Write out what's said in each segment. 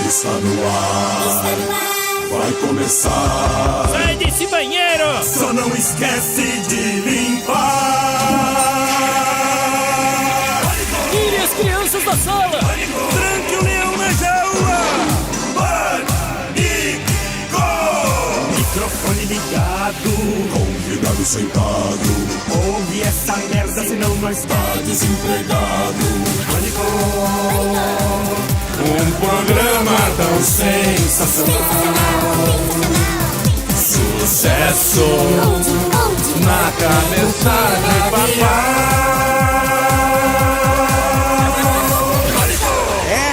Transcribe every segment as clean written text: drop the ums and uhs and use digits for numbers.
Está no ar, vai começar. Sai desse banheiro! Só não esquece de limpar. Tire as crianças da sala! Tranque o leão na jaula. Pânico! Microfone ligado, convidado sentado. Ouve essa merda, senão nós tá desempregado. Pânico! Um programa tão sensacional. Sucesso na cabeça de papai.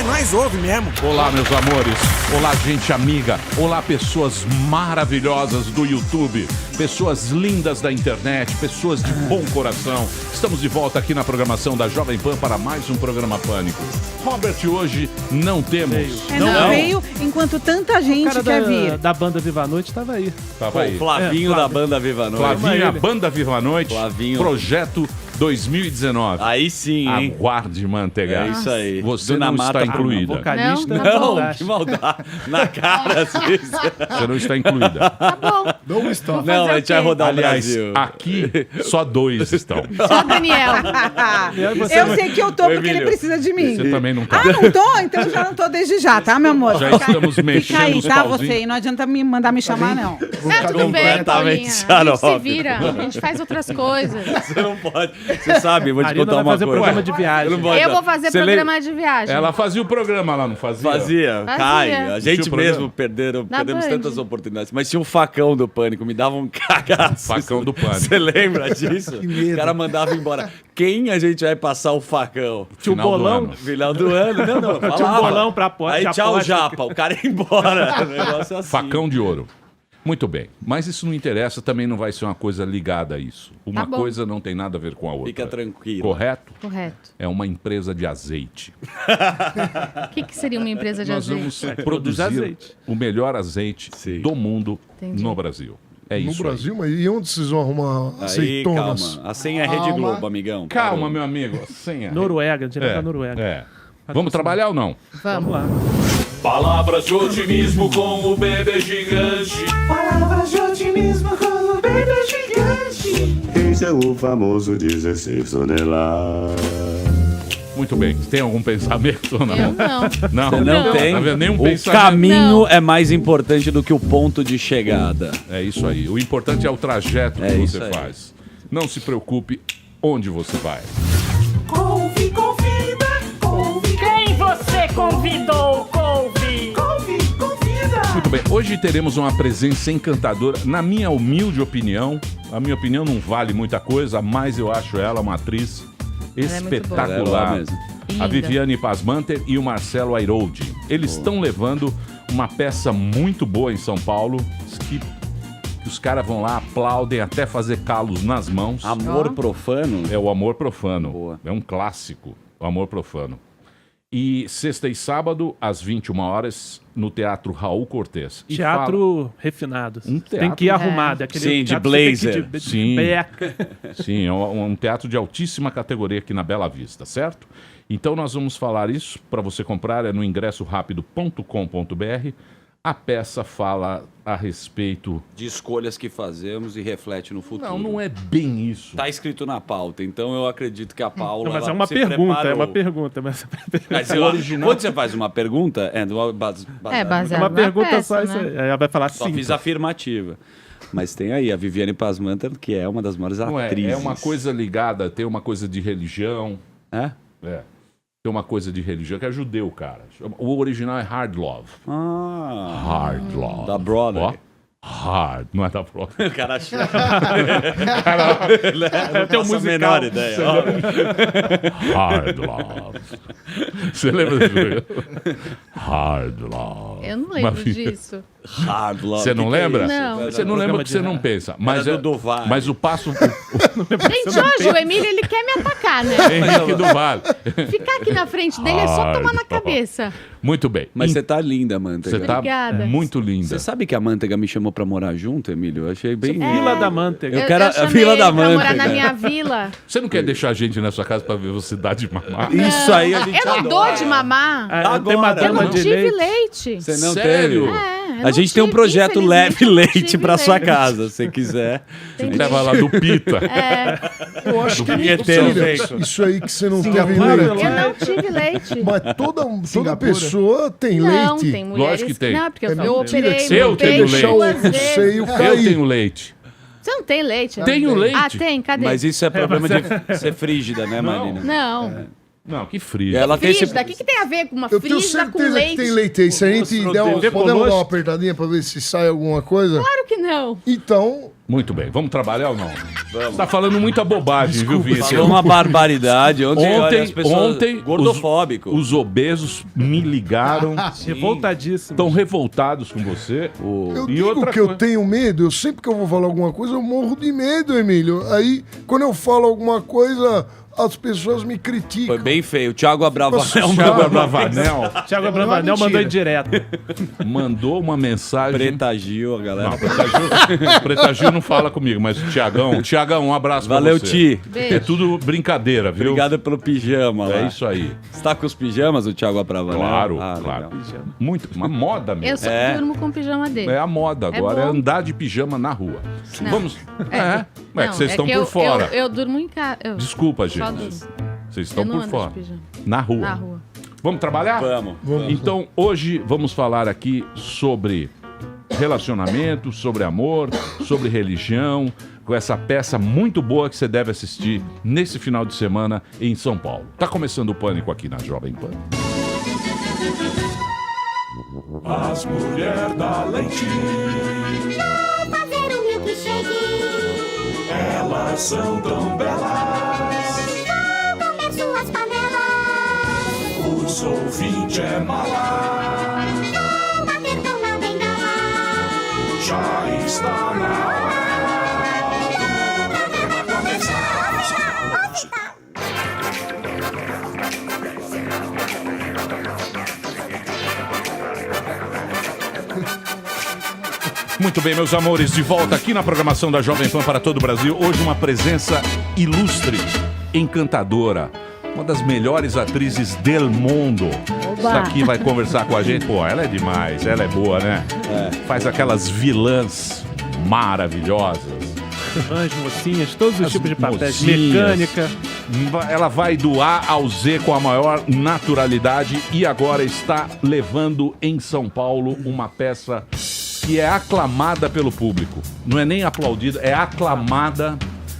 Nós ouve mesmo. Olá, meus amores. Olá, gente amiga. Olá, pessoas maravilhosas do YouTube. Pessoas lindas da internet. Pessoas de bom coração. Estamos de volta aqui na programação da Jovem Pan para mais um programa Pânico. Robert, hoje não temos. Não veio enquanto tanta gente quer vir. Da banda Viva a Noite estava aí. Tava aí. Flavinho da banda Viva a Noite. Flavinho, a banda Viva a Noite. Flavinho. Projeto 2019. Aí sim, hein? Aguarde, manteiga. É isso aí. Você Dona não Marta, está incluída. Vocalista. Não, que maldade. Na cara, Cícero. Você não está incluída. Tá bom. Não está. Não, a gente vai rodar o Aliás, Brasil. aqui só dois estão. Só Daniel. Eu sei que eu tô porque ele precisa de mim. Você também não tá. Ah, não tô? Então eu já não tô desde já, tá, meu amor? Já estamos mexendo Fica aí, os tá, pauzinhos. você? E não adianta me mandar me chamar, não. É, tudo bem, Completamente Paulinha. A gente se xarope. vira, a gente faz outras coisas. Você não pode. Você sabe, vou te Marina contar vai uma fazer coisa. programa de viagem. Não pode Eu dar. vou fazer Você programa de viagem. Ela fazia o programa lá, não fazia? Fazia, Cai. A gente Tinha o programa? mesmo perdemos Band. tantas oportunidades. Mas tinha o facão do Pânico, me dava um cagaço. Facão do Pânico. Você lembra disso? medo. O cara mandava embora. Quem a gente vai passar o facão? Tinha um Final do bolão. ano. Final do ano? Não. Tinha um falava. bolão pra aposta. Aí tchau, Japa. O cara ia embora. O negócio é assim. Facão de ouro. Muito bem. Mas isso não interessa, também não vai ser uma coisa ligada a isso. Uma Tá bom. coisa não tem nada a ver com a outra. Fica tranquilo. Correto? Correto. É uma empresa de azeite. O que seria uma empresa de Nós azeite? vamos produzir azeite. o melhor azeite Sim. do mundo Entendi. no Brasil. É No isso Brasil, mas e onde vocês vão arrumar Aí, azeitonas? calma. A senha é Rede Calma. Globo, amigão. aí. Calma, Parou. meu amigo. Senha. Noruega, direto da Noruega. É. Vamos trabalhar ou não? Vamos lá. Palavras de otimismo com o bebê gigante. Palavras de otimismo com o bebê gigante. Esse é o famoso 16 toneladas. Muito bem. Tem algum pensamento ou não? Eu não. Não, Você não tem. Tá vendo? Nenhum O pensamento. caminho Não. é mais importante do que o ponto de chegada. É isso aí. O importante é o trajeto É que isso você aí. faz. Não se preocupe onde você vai. Quem você convidou, Couve? Muito bem. Hoje teremos uma presença encantadora. Na minha humilde opinião, a minha opinião não vale muita coisa, mas eu acho ela uma atriz é muito boa. espetacular. Ela é lá mesmo. A Linda. Viviane Pasmanter e o Marcelo Airoldi. Eles estão levando uma peça muito boa em São Paulo, que os caras vão lá, aplaudem até fazer calos nas mãos. Amor Ó. profano? É o Amor Profano. Boa. É um clássico, o Amor Profano. E sexta e sábado, às 21 horas, no Teatro Raul Cortez. E Teatro refinado. Um Tem teatro- que ir arrumado. Aquele Sim, de teatro que você tem que blazer. ir de Sim. beca. Sim, é um teatro de altíssima categoria aqui na Bela Vista, certo? Então nós vamos falar isso. Para você comprar é no ingressorapido.com.br. A peça fala a respeito... De escolhas que fazemos e reflete no futuro. Não é bem isso. Tá escrito na pauta, então eu acredito que a Paula. Não, mas ela é uma se pergunta, preparou. é uma pergunta. Mas Mas O original- Quando você faz uma pergunta, é Baseado uma na pergunta peça, só, isso né? aí. Ela vai falar Só sim. fiz afirmativa. Mas tem aí a Viviane Pasmanter, que é uma das maiores Não é, atrizes. é uma coisa ligada, tem uma coisa de religião. É? É. Tem uma coisa de religião que é judeu, cara. O original é Hard Love. Ah. Hard Love. Da Broadway. Ó, hard, não é da Broadway. O cara achou. Tem um Faço a musical. menor ideia. Ó. Hard Love. Você lembra desse jogo? Hard Love. Eu não lembro Uma filha- disso. Hard Love. Você não lembra? Não. Você não lembra porque você não pensa. Mas, Era do Duval. mas o passo... Gente, hoje o Emílio, ele quer me atacar, né? Henrique do Vale. Ficar aqui na frente dele é só tomar na cabeça. Muito bem. Mas você tá linda, Manteiga. Você tá Obrigada. muito linda. Você sabe que a Manteiga me chamou pra morar junto, Emílio? Eu achei bem... Vila da Manteiga. Eu quero a chamei Vila ele da pra morar Manteiga. na minha vila. Você não quer deixar a gente na sua casa pra ver você dar de mamar? Isso aí a gente Eu não dou de mamar. Tem uma Agora, Eu dama não de tive leite. leite. Você não Sério? teve? É, eu A não gente tem um tive, projeto infelizmente, Leve eu não Leite tive pra sua leite. casa, se quiser. A gente leva lá do Pita. Eu acho que Vinheteiro, isso aí que você não teve Singapura, leite. Eu não tive leite. Mas toda pessoa tem Não, leite. tem mulheres Lógico que tem. Não, porque eu mentira operei que Eu meu tenho peito leite. duas O vezes. seio Eu cair. tenho leite. Você não tem leite? Tenho leite. Ah, tem? Cadê? Mas isso é problema de ser frígida, né, Marina? Não. Não, que frio. Ela tem esse... Frígida? O que tem a ver com uma Eu tenho frígida com certeza leite? que tem leite aí. Se a gente der Vê podemos dar uma conosco? apertadinha pra ver se sai alguma coisa? Claro que não. Então, Muito bem. Vamos trabalhar ou não? Você tá falando muita bobagem, viu, Vitor? Falou uma barbaridade. Olha, as pessoas Ontem gordofóbico. os obesos me ligaram. Revoltadíssimo. Estão revoltados com você. eu E digo outra que eu coisa- tenho medo. Eu sempre que eu vou falar alguma coisa, eu morro de medo, Emílio. Aí, quando eu falo alguma coisa, as pessoas me criticam. Foi bem feio. O Thiago Abravanel Thiago Abravanel Thiago Abravanel mandou em direto. mandou uma mensagem. Preta Gil, a galera. Não, Preta Gil não fala comigo, mas o Tiagão, um abraço pra Valeu, você. Ti. Beijo. É tudo brincadeira, viu? Obrigado pelo pijama lá. É isso aí. Você tá com os pijamas, o Thiago Abravanel? Claro, Ah, claro. legal. Muito, uma moda Eu mesmo. só É. durmo com o pijama dele. É a moda agora, é bom. andar de pijama na rua. Não. Vamos. É Não, que vocês estão que por fora. Eu durmo em casa. Desculpa, Só gente. durmo. Vocês Eu estão não por ando fora. de pijama. Na rua. Na rua. Vamos trabalhar? Vamos. Então, hoje vamos falar aqui sobre relacionamento, sobre amor, sobre religião, com essa peça muito boa que você deve assistir nesse final de semana em São Paulo. Tá começando o Pânico aqui na Jovem Pan. As mulheres da leite, Fazer um milkshake. elas são tão belas. Vou comer suas panelas. Os ouvintes é mala, Vou bater com a bengala. já está na hora do programa começar. Muito bem, meus amores, de volta aqui na programação da Jovem Pan para todo o Brasil. Hoje uma presença ilustre, encantadora, uma das melhores atrizes del mundo. Está aqui, vai conversar com a gente. Pô, ela é demais, ela é boa, né? Faz aquelas vilãs maravilhosas. Anjos, mocinhas, todos os As tipos de papéis. mocinhas. Mecânica. Ela vai do A ao Z com a maior naturalidade e agora está levando em São Paulo uma peça que é aclamada pelo público. Não é nem aplaudida, é aclamada.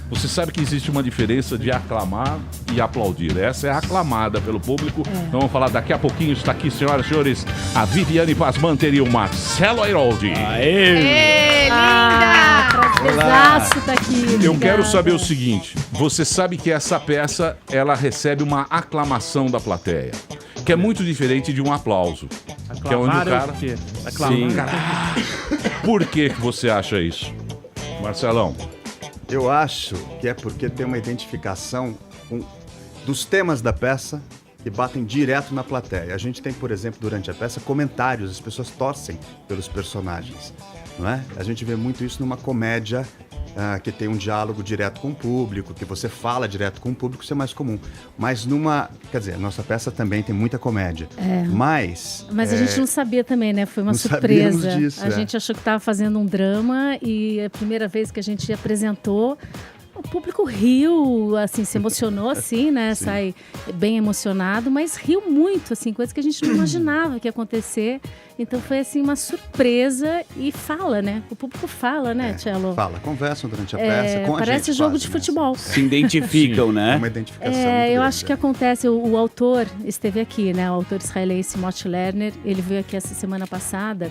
Você sabe que existe uma diferença de aclamar e aplaudir. Essa é aclamada pelo público. Então vamos falar daqui a pouquinho. Está aqui, senhoras e senhores, a Viviane Pasmanter e o Marcelo Airoldi. Ê, linda! Prazerzaço tá aqui. Eu obrigada. quero saber o seguinte, você sabe que essa peça, ela recebe uma aclamação da plateia, que é muito diferente de um aplauso. Que é onde o Aclamar cara... o quê? Aclamar. Por que você acha isso? Marcelão, Eu acho que é porque tem uma identificação dos temas da peça que batem direto na plateia. A gente tem, por exemplo, durante a peça, comentários, as pessoas torcem pelos personagens, não é? A gente vê muito isso numa comédia que tem um diálogo direto com o público, que você fala direto com o público, isso é mais comum. Mas quer dizer, nossa peça também tem muita comédia. Mas a gente não sabia também, né? Foi uma não surpresa. sabíamos disso, a gente achou que estava fazendo um drama e a primeira vez que a gente apresentou, o público riu, assim, se emocionou, assim, né? Sai bem emocionado, mas riu muito, assim, coisa que a gente não imaginava que ia acontecer. Então foi, assim, uma surpresa e fala, né? O público fala, né, Tchelo? conversam durante a peça com a Parece gente jogo quase, de né? futebol. Se identificam, É né? uma identificação muito Eu grande, acho que acontece, o autor esteve aqui, né? O autor israelense Moti Lerner, ele veio aqui essa semana passada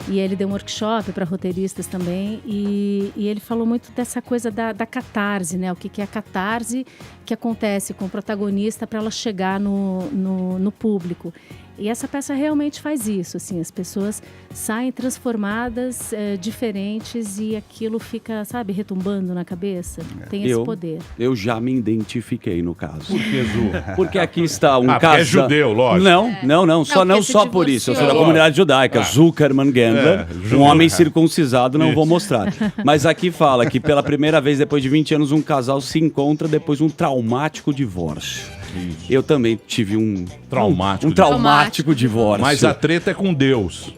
e ele deu um workshop para roteiristas também e ele falou muito dessa coisa da catarse, né? O que é a catarse que acontece com o protagonista para ela chegar no público. E essa peça realmente faz isso, assim, as pessoas saem transformadas, diferentes, e aquilo fica, sabe, retumbando na cabeça. Tem esse poder. Eu já me identifiquei no caso. Por que, Zu? Porque aqui está um porque é judeu, lógico. Não só por isso. Eu sou da comunidade judaica. Zuckerman Gendler, um homem circuncisado, não vou mostrar. Mas aqui fala que pela primeira vez, depois de 20 anos, um casal se encontra depois de um traumático divórcio. Isso. Eu também tive um traumático divórcio. Mas a treta é com Deus.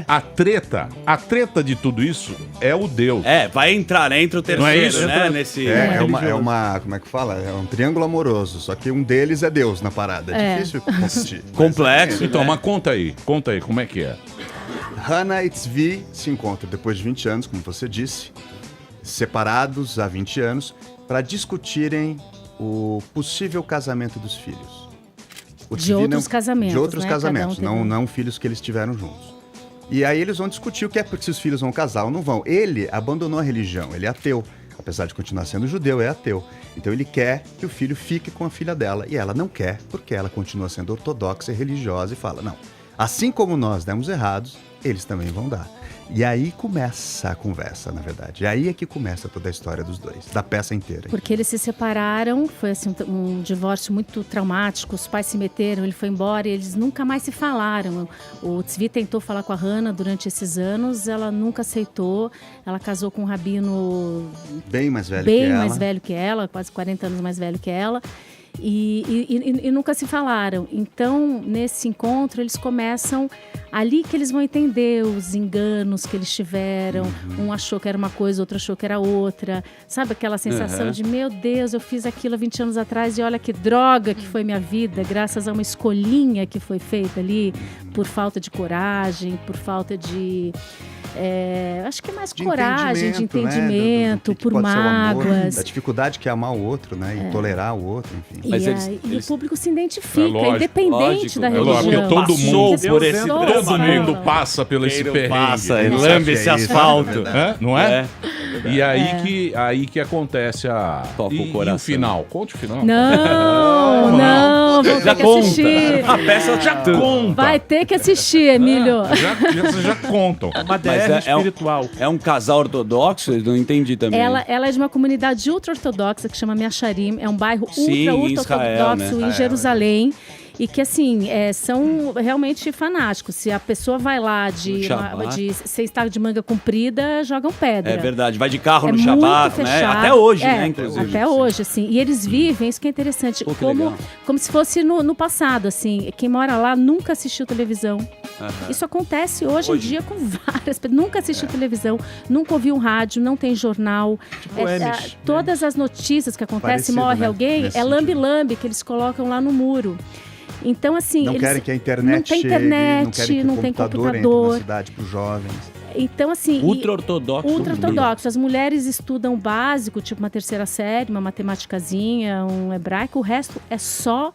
A treta de tudo isso é o Deus. Entra o terceiro, não é isso? Né? Como é que fala? É um triângulo amoroso, só que um deles é Deus na parada. É difícil competir. Complexo. Então, mas conta aí, como é que é? Hannah e Tzvi se encontram depois de 20 anos, como você disse, separados há 20 anos, para discutirem o possível casamento dos filhos. De outros casamentos, não filhos que eles tiveram juntos. E aí eles vão discutir o que é, se os filhos vão casar ou não vão. Ele abandonou a religião, ele é ateu. Apesar de continuar sendo judeu, é ateu. Então ele quer que o filho fique com a filha dela. E ela não quer, porque ela continua sendo ortodoxa e religiosa e fala, não, assim como nós demos errados, eles também vão dar. E aí começa a conversa, na verdade. E aí é que começa toda a história dos dois, da peça inteira. Porque eles se separaram, foi assim um divórcio muito traumático, os pais se meteram, ele foi embora e eles nunca mais se falaram. O Tzvi tentou falar com a Hannah durante esses anos, ela nunca aceitou. Ela casou com um rabino bem mais velho que ela, quase 40 anos mais velho que ela. E nunca se falaram. Então, nesse encontro, eles começam ali que eles vão entender os enganos que eles tiveram. Um achou que era uma coisa, outro achou que era outra. Sabe aquela sensação de, meu Deus, eu fiz aquilo há 20 anos atrás e olha que droga que foi minha vida, graças a uma escolhinha que foi feita ali, por falta de coragem, por falta de... acho que é mais coragem, de entendimento, do que por mágoas. Amor, da dificuldade que é amar o outro, né? E tolerar o outro, enfim. E o público se identifica, independente da religião. Porque todo mundo passa por esse perrengue. Ele lambe esse asfalto. Não é? E aí que acontece o final. Conte o final. Não, vou ter que assistir. A peça já conta. Vai ter que assistir, Emílio. Já contam. Uma DR espiritual. É um casal ortodoxo? Eu não entendi também. Ela é de uma comunidade ultra-ortodoxa que chama Meacharim. É um bairro ultra-ortodoxo em Jerusalém. E que, assim, são realmente fanáticos. Se a pessoa vai lá sem estar de manga comprida, jogam pedra. É verdade, vai de carro no Shabbat, né? Até hoje, né, inclusive. Até hoje, assim. E eles vivem, isso que é interessante, como se fosse no passado, assim. Quem mora lá nunca assistiu televisão. Isso acontece hoje em dia com várias pessoas. Nunca assistiu televisão, nunca ouviu um rádio, não tem jornal. Todas as notícias que acontecem, morre alguém, é lambe-lambe que eles colocam lá no muro. Então, assim, não querem que a internet não tem internet, não tem computador na cidade para os jovens. Então, assim, ultra-ortodoxo. As mulheres estudam o básico, tipo uma terceira série, uma matemáticazinha, um hebraico, o resto é só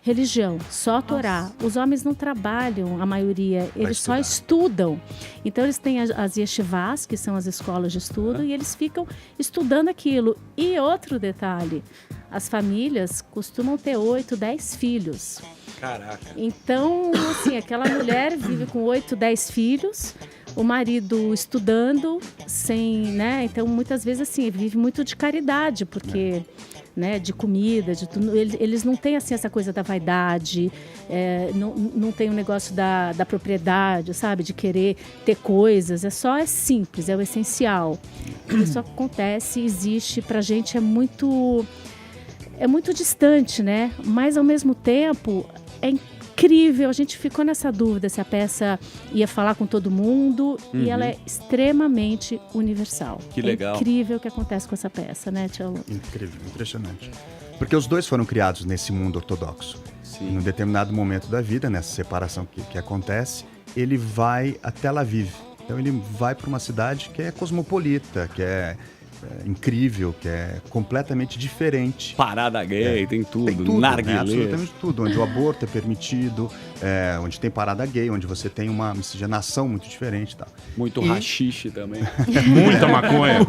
religião, só Torá. Os homens não trabalham, a maioria, eles só estudam. Então, eles têm as yeshivás, que são as escolas de estudo, e eles ficam estudando aquilo. E outro detalhe, as famílias costumam ter 8, 10 filhos. Caraca. Então, assim, aquela mulher vive com 8, 10 filhos, o marido estudando, né? Então, muitas vezes, assim, vive muito de caridade, porque... Né, de comida, de tudo. Eles não têm assim, essa coisa da vaidade, não tem o negócio da propriedade, sabe? De querer ter coisas. É simples, é o essencial. Isso acontece, existe, pra gente é muito distante, né? Mas, ao mesmo tempo, é incrível. A gente ficou nessa dúvida se a peça ia falar com todo mundo e ela é extremamente universal. Que legal. É incrível o que acontece com essa peça, né, Tchelo? Incrível, impressionante. Porque os dois foram criados nesse mundo ortodoxo. Sim. Em um determinado momento da vida, nessa separação que acontece, ele vai a Tel Aviv. Então ele vai para uma cidade que é cosmopolita, que é incrível, que é completamente diferente. Parada gay, tem tudo, narguilé. Né? Absolutamente tudo, onde o aborto é permitido, onde tem parada gay, onde você tem uma miscigenação muito diferente e tal. Muito rachixe também. Muita maconha.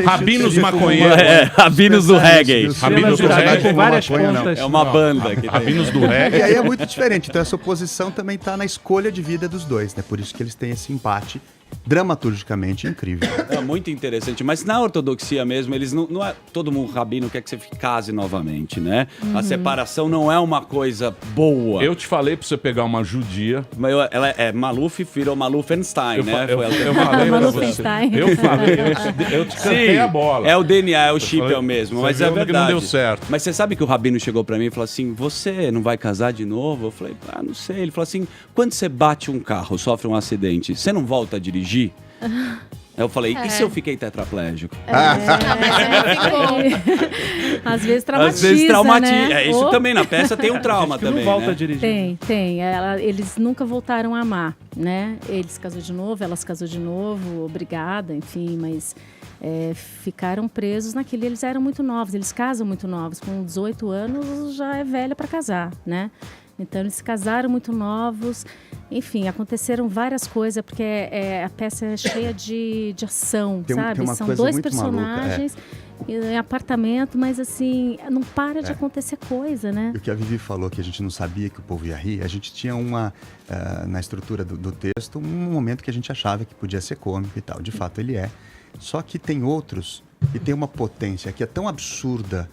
Rabinos maconheiros. Rabinos do reggae. Rabinos do reggae com várias pontas. É uma banda. Rabinos do reggae. E aí é muito diferente. Então essa oposição também está na escolha de vida dos dois, né? Por isso que eles têm esse empate dramaturgicamente incrível. É muito interessante, mas na ortodoxia mesmo, eles não é todo mundo rabino quer que você case novamente, né? A separação não é uma coisa boa. Eu te falei pra você pegar uma judia. Mas ela é Maluf, virou Malufenstein, né? Eu falei pra você. Eu te cantei a bola. É o DNA, é o chip, é o mesmo, mas é verdade. Não deu certo. Mas você sabe que o rabino chegou pra mim e falou assim, você não vai casar de novo? Eu falei, não sei. Ele falou assim, quando você bate um carro, sofre um acidente, você não volta a dirigir? Eu falei, e se eu fiquei tetraplégico? Às vezes traumatiza, né? Isso também, na peça tem um trauma também, não volta né? a dirigir. Tem. Eles nunca voltaram a amar, né? Eles casou de novo, elas casou de novo, obrigada, enfim, mas ficaram presos naquele. Eles eram muito novos, eles casam muito novos. Com 18 anos já é velha para casar, né? Então, eles se casaram muito novos. Enfim, aconteceram várias coisas, porque a peça é cheia de ação, sabe? Tem São coisa dois muito personagens em apartamento, mas assim, não para de acontecer coisa, né? E o que a Vivi falou, que a gente não sabia que o povo ia rir, a gente tinha na estrutura do texto, um momento que a gente achava que podia ser cômico e tal. De fato, ele é. Só que tem outros que tem uma potência que é tão absurda,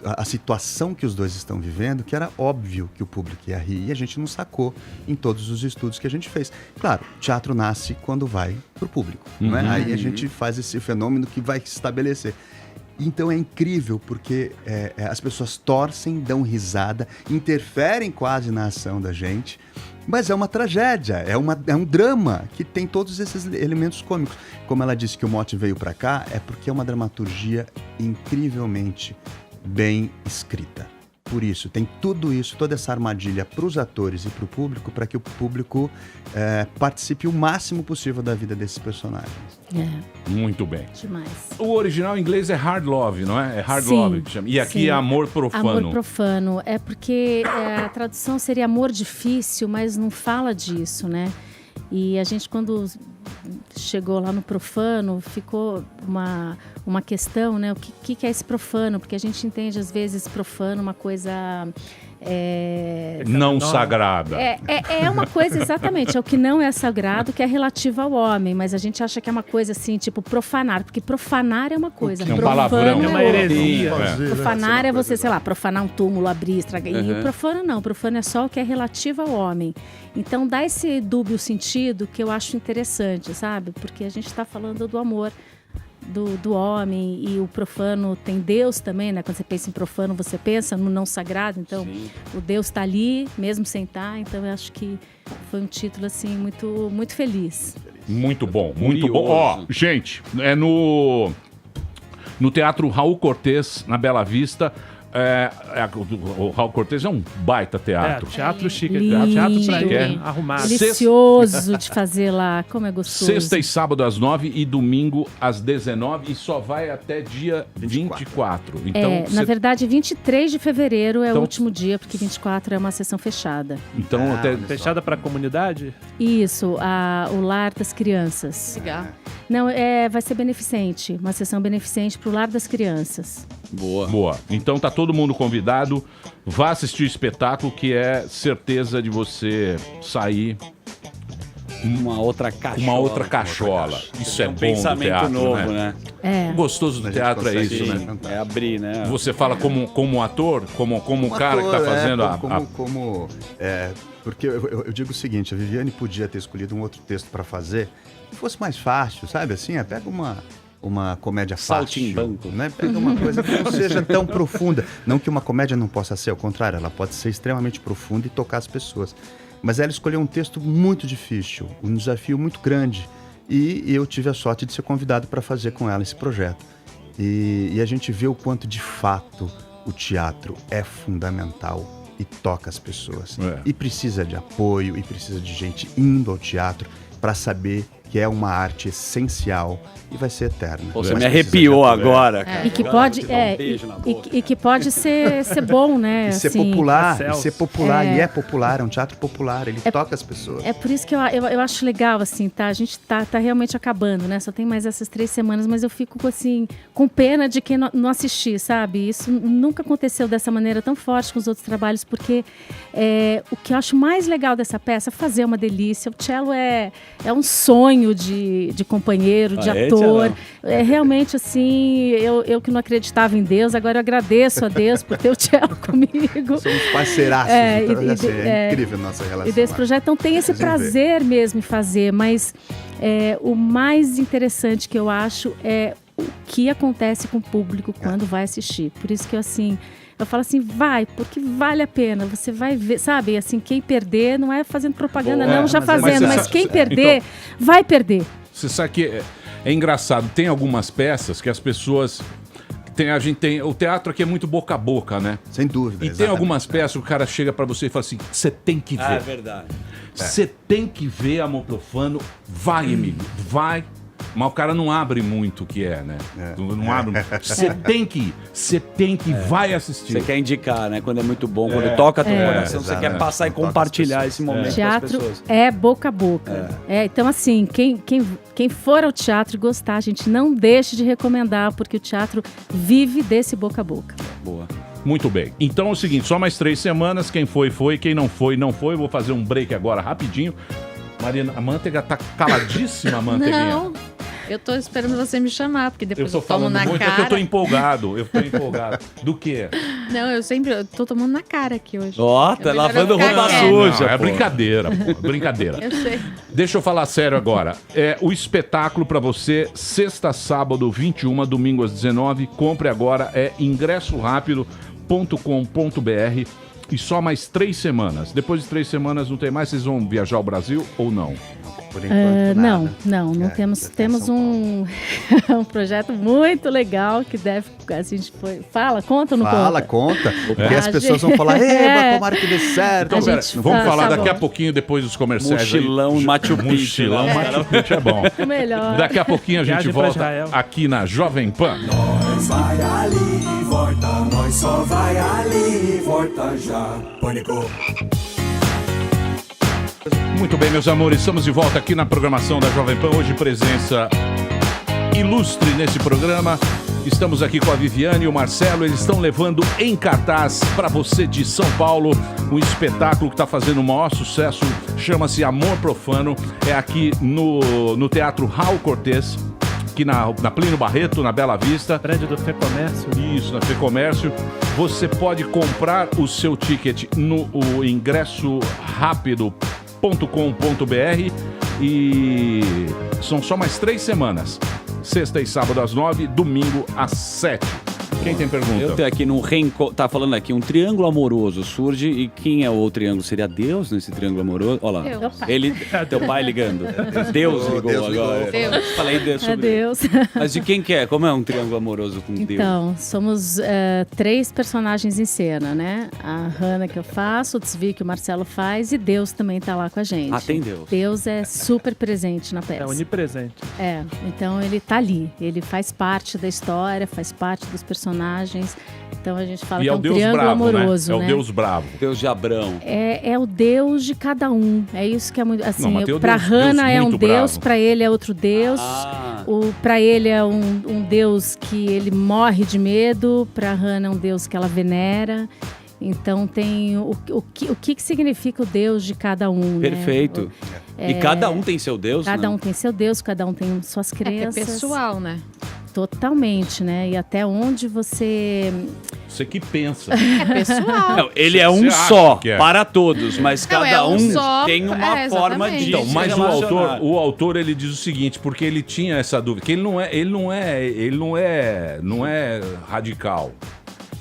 a situação que os dois estão vivendo, que era óbvio que o público ia rir, e a gente não sacou em todos os estudos que a gente fez. Claro, teatro nasce quando vai pro público, não é? Aí a gente faz esse fenômeno que vai se estabelecer. Então é incrível, porque as pessoas torcem, dão risada, interferem quase na ação da gente, mas é uma tragédia, é um drama que tem todos esses elementos cômicos. Como ela disse que o mote veio para cá, é porque é uma dramaturgia incrivelmente bem escrita. Por isso, tem tudo isso, toda essa armadilha para os atores e para o público, para que o público participe o máximo possível da vida desses personagens. Muito bem. Demais. O original em inglês é Hard Love, não é? É Hard Sim, Love que chama. E aqui é Amor Profano. Amor Profano. É porque a tradução seria amor difícil, mas não fala disso, né? E a gente, quando chegou lá no profano, ficou uma questão, né? O que é esse profano? Porque a gente entende, às vezes, profano uma coisa... não sagrada. É uma coisa, exatamente, é o que não é sagrado, que é relativo ao homem, mas a gente acha que é uma coisa assim, tipo profanar, porque profanar é uma coisa, é um palavrão, é uma heresia. Profanar é você, sei lá, profanar um túmulo, abrir, estragar. E o profano não, o profano é só o que é relativo ao homem. Então dá esse dúbio sentido que eu acho interessante, sabe? Porque a gente está falando do amor do homem, e o profano tem Deus também, né? Quando você pensa em profano, você pensa no não sagrado, então o Deus está ali, mesmo sem estar, então eu acho que foi um título assim muito, muito feliz. Muito bom, muito bom. Ó, gente, é no Teatro Raul Cortez, na Bela Vista. O Raul Cortez é um baita teatro. Teatro chique, Lindo. teatro pra arrumado. Delicioso de fazer lá, como é gostoso. Sexta e sábado às 9 e domingo às 19 e só vai até dia 24. Então, na verdade, 23 de fevereiro é o último dia, porque 24 é uma sessão fechada. Então, fechada pra comunidade? Isso, o Lar das Crianças. Legal. Não, vai ser beneficente, uma sessão beneficente pro Lar das Crianças. Boa. Então tá todo mundo convidado. Vá assistir o espetáculo, que é certeza de você sair uma outra cachola. Isso é um bom pensamento do teatro, novo, né? O gostoso do teatro é isso, né? É abrir, né? Você fala como ator, como o cara que tá fazendo porque eu digo o seguinte, a Viviane podia ter escolhido um outro texto para fazer, que fosse mais fácil, sabe? Assim, pega uma comédia fácil, né? Pega uma coisa que não seja tão profunda. Não que uma comédia não possa ser, ao contrário, ela pode ser extremamente profunda e tocar as pessoas. Mas ela escolheu um texto muito difícil, um desafio muito grande. E eu tive a sorte de ser convidado para fazer com ela esse projeto. E a gente vê o quanto, de fato, o teatro é fundamental e toca as pessoas. E precisa de apoio, e precisa de gente indo ao teatro para saber que é uma arte essencial e vai ser eterna. Pô, você Mas me precisa arrepiou de- agora, cara. E que Agora pode, eu vou te dar um beijo na boca. e que pode ser bom, né? E ser assim. popular, Celso. e ser popular, É. e é popular, é um teatro popular, ele toca as pessoas. É por isso que eu acho legal, assim, tá? A gente tá realmente acabando, né? Só tem mais essas 3 semanas, mas eu fico, assim, com pena de quem não assistir, sabe? Isso nunca aconteceu dessa maneira tão forte com os outros trabalhos, porque o que eu acho mais legal dessa peça é fazer uma delícia. O cello é um sonho de companheiro, de ator. É realmente, assim, eu que não acreditava em Deus, agora eu agradeço a Deus por ter o cello comigo. Somos parceiraços, então assim, é incrível a nossa relação. E desse lá. projeto, então tem esse Vocês vão ver. prazer mesmo em fazer, mas o mais interessante que eu acho é o que acontece com o público quando vai assistir. Por isso que eu falo assim, vai, porque vale a pena. Você vai ver, sabe? Assim, quem perder não é fazendo propaganda, Boa. não, já Mas fazendo, você mas sabe- quem perder, vai perder. Você sabe que é engraçado, tem algumas peças que as pessoas... o teatro aqui é muito boca a boca, né? Sem dúvida. E tem algumas peças que o cara chega pra você e fala assim, você tem que ver. É verdade. Você tem que ver Amor Profano. Vai, Emílio, vai. Mas o cara não abre muito o que é, né? Não abre. Você tem que ir. Você tem que ir. Vai assistir. Você quer indicar, né? Quando é muito bom, quando toca teu coração, você quer passar e compartilhar esse momento com as Teatro pessoas. é boca a boca. Então, assim, quem for ao teatro e gostar, gente, não deixe de recomendar, porque o teatro vive desse boca a boca. Boa. Muito bem. Então é o seguinte, só mais 3 semanas. Quem foi, foi. Quem não foi, não foi. Eu vou fazer um break agora rapidinho. Marina, a Manteiga tá caladíssima, Manteiguinha. Não, eu tô esperando você me chamar, porque Eu depois tô eu tomo falando na muito, cara. é que eu tô empolgado. Do quê? Não, eu tô tomando na cara aqui hoje. Ó, tá É melhor lavando eu ficar roupa quieta. suja. Não, é pô. brincadeira, pô. Brincadeira. Eu sei. Deixa eu falar sério agora. É o espetáculo pra você, sexta, sábado, 21, domingo às 19. Compre agora, é ingressorapido.com.br e só mais 3 semanas. Depois de 3 semanas não tem mais, vocês vão viajar ao Brasil ou não? Por enquanto, Não nada. temos. já tá em Temos São um, um projeto muito legal que deve. A gente foi. Conta ou não Fala, conta? conta. Porque as pessoas vão falar, tomara que dê certo. Então, A pera, gente vamos fala, falar tá daqui a bom. pouquinho, depois dos comerciais. Mochilão aí. Machu Picchu, Mochilão né? Machu Picchu é bom. O melhor. Daqui a pouquinho a gente Viagem pra volta Israel. aqui na Jovem Pan. Nós vai ali e volta, nós só vai ali e volta já. Pânico. Muito bem, meus amores, estamos de volta aqui na programação da Jovem Pan. Hoje, presença ilustre nesse programa. Estamos aqui com a Viviane e o Marcelo. Eles estão levando em cartaz para você de São Paulo um espetáculo que está fazendo o maior sucesso. Chama-se Amor Profano. É aqui no Teatro Raul Cortez, aqui na Plínio Barreto, na Bela Vista. Prédio do Fecomércio. Isso, na Fecomércio. Você pode comprar o seu ticket no ingresso rápido.com.br e são só mais 3 semanas. Sexta e sábado às 9, domingo às 7. Quem tem pergunta? Eu tenho aqui tá falando aqui, um triângulo amoroso surge e quem é o outro triângulo? Seria Deus nesse triângulo amoroso? Olha lá, Deus. ele, teu pai ligando. Deus ligou Deus ligou. agora. Deus. Falei Deus É sobre Deus. Mas de quem que é? Como é um triângulo amoroso com Deus? Então, somos 3 personagens em cena, né? A Hannah que eu faço, o Tzvi que o Marcelo faz e Deus também tá lá com a gente. Ah, tem Deus. Deus é super presente na peça. É onipresente. Então ele tá ali, ele faz parte da história, faz parte dos personagens. Então a gente fala E que é é o um Deus triângulo bravo, amoroso, né? É né? o Deus bravo. Deus de Abrão. É o Deus de cada um. É isso que é muito. Assim, Não, mas tem o pra Deus Hannah é um muito Deus, bravo. pra ele é outro Deus. Pra ele é um Deus que ele morre de medo, pra Hannah é um Deus que ela venera. Então tem o que significa o Deus de cada um, Perfeito. né? E cada um tem seu Deus, Cada não? um tem seu Deus, cada um tem suas É crenças. pessoal, né? Totalmente, né? E até onde você... Você que pensa. É pessoal. Não, ele é um Você acha só, que é? para todos, mas Não, cada é um um só, tem uma forma de Então, se mas relacionar. o autor ele diz o seguinte, porque ele tinha essa dúvida, que ele não é radical.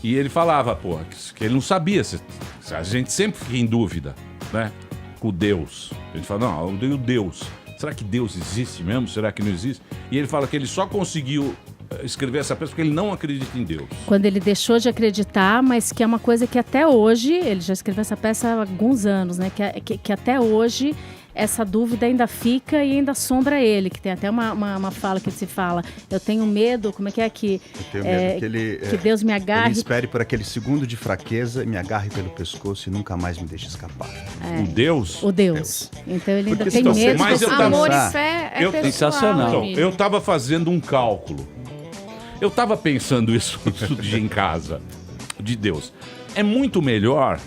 E ele falava, pô, que ele não sabia, a gente sempre fica em dúvida, né? Com Deus. Ele fala, não, o Deus. Será que Deus existe mesmo? Será que não existe? E ele fala que ele só conseguiu escrever essa peça porque ele não acredita em Deus. Quando ele deixou de acreditar, mas que é uma coisa que até hoje, ele já escreveu essa peça há alguns anos, né? Que até hoje essa dúvida ainda fica e ainda assombra ele, que tem até uma fala que se fala, eu tenho medo, como é que Eu tenho medo que Deus me agarre. Ele espere por aquele segundo de fraqueza, me agarre pelo pescoço e nunca mais me deixe escapar. O Deus? O Deus. Então ele ainda Porque tem medo. Mas eu tava- Amor e fé é pessoal, Sensacional. Então, amigo. eu tava fazendo um cálculo. Eu tava pensando isso outro dia em casa. De Deus. É muito melhor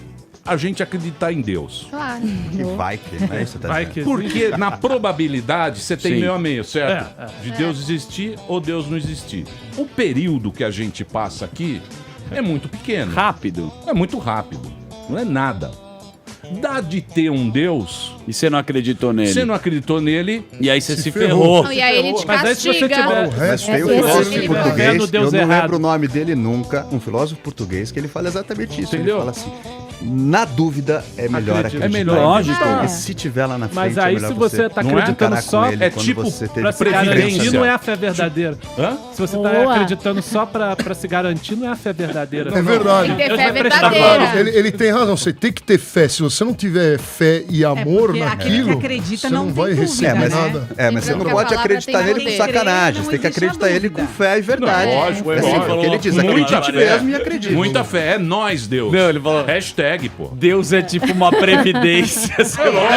a gente acreditar em Deus. Claro. Que vai que, né? Você tá Vai dizendo. que Porque na probabilidade você tem Sim. meio a meio, certo? É, De Deus existir ou Deus não existir. O período que a gente passa aqui é muito pequeno. Rápido. É muito rápido. Não é nada. Dá de ter um Deus, E você não acreditou nele. você não acreditou nele, E aí você se ferrou. ferrou. Não, e aí ele te Mas aí se você castiga. tiver... O resto Tem um Esse filósofo ele português, vendo Deus eu não errado. lembro o nome dele nunca, um filósofo português que ele fala exatamente isso. Entendeu? Ele fala assim, na dúvida é melhor Acredito. acreditar. É melhor. em Deus, Lógico. Porque se tiver lá na frente, Mas aí é melhor se você tá não é? acreditando encarar com só ele é quando tipo você teve pra se previdência. garantir, não é a fé verdadeira. Hã? Se você tá Boa. acreditando só pra se garantir, não é a fé verdadeira. É verdade. Tem que ter Deus fé vai prestar verdadeira. conta. Ele tem razão, você tem que ter fé. Se você não tiver fé e amor porque aquele naquilo, que acredita você não não tem vai dúvida, receber mas, nada. mas você não Porque a pode palavra acreditar tem nele com poder. sacanagem. Não Você tem que existe a acreditar ele dúvida. com fé e verdade. Lógico, é assim, lógico. porque ele diz, Muita acredite fé. mesmo e acredite. Muita fé, é nós, Deus. Não, ele falou- Hashtag, pô. Deus é tipo uma previdência. sei lá.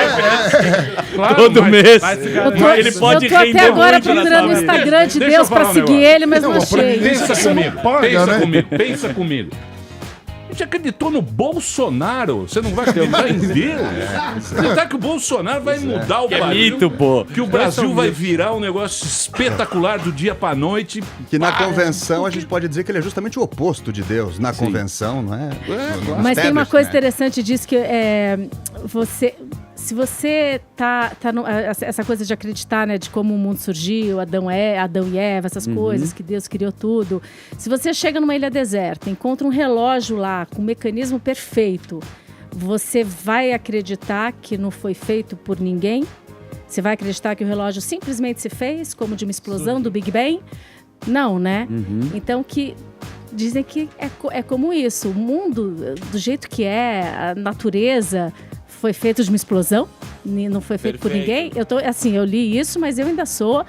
Claro, Todo mas mês. vai se Eu garantir. tô, Ele pode eu tô até render agora muito na procurando sua o vida. Instagram de Deixa Deus eu falar pra um seguir negócio. ele, mas não Não, pra mim, achei. Pensa Você não comigo, paga, pensa né? comigo, pensa comigo. A gente acreditou no Bolsonaro. Você não vai acreditar em Deus? Acreditar que o Bolsonaro vai mudar o É Brasil? mito, pô. Que o Brasil vai virar um negócio espetacular do dia pra noite. Que na convenção a gente pode dizer que ele é justamente o oposto de Deus. Na convenção, não é? Nos Mas tem uma tebres, coisa né? interessante disso que se você tá essa coisa de acreditar, né, de como o mundo surgiu, Adão e Eva, essas coisas, que Deus criou tudo. Se você chega numa ilha deserta, encontra um relógio lá com um mecanismo perfeito, você vai acreditar que não foi feito por ninguém? Você vai acreditar que o relógio simplesmente se fez, como de uma explosão do Big Bang? Não, né? Então que dizem que é como isso. O mundo, do jeito que é, a natureza foi feito de uma explosão, não foi feito por ninguém. Eu li isso, mas eu ainda sou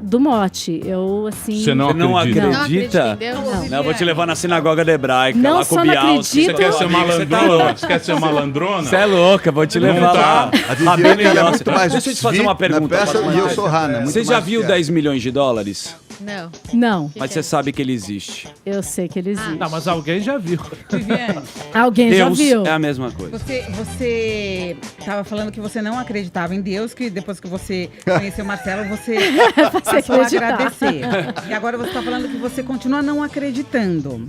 do mote. Eu, assim... Você não Não acredita? Não acredita em acredita? Deus? Não, eu vou te levar na sinagoga da hebraica, Não lá com só o não Bial. acredito- Você quer ser Você tá malandrona? louco. Você quer ser malandrona? Você é louca, vou te Não levar tá. lá. A Viviane, Rabino ela é Yossi. muito mais Deixa eu te fazer uma sweet na pergunta. peça Posso e eu fazer? sou Hannah. muito Você já mais viu fiel. 10 milhões de dólares? Não. Não, Mas você sabe que ele existe. eu sei que ele existe. Não, mas alguém já viu. Viviane, Alguém Deus já viu? é a mesma coisa. você estava falando que você não acreditava em Deus, que depois que você conheceu o Marcelo, você Você passou a acreditar. agradecer. E agora você está falando que você continua não acreditando.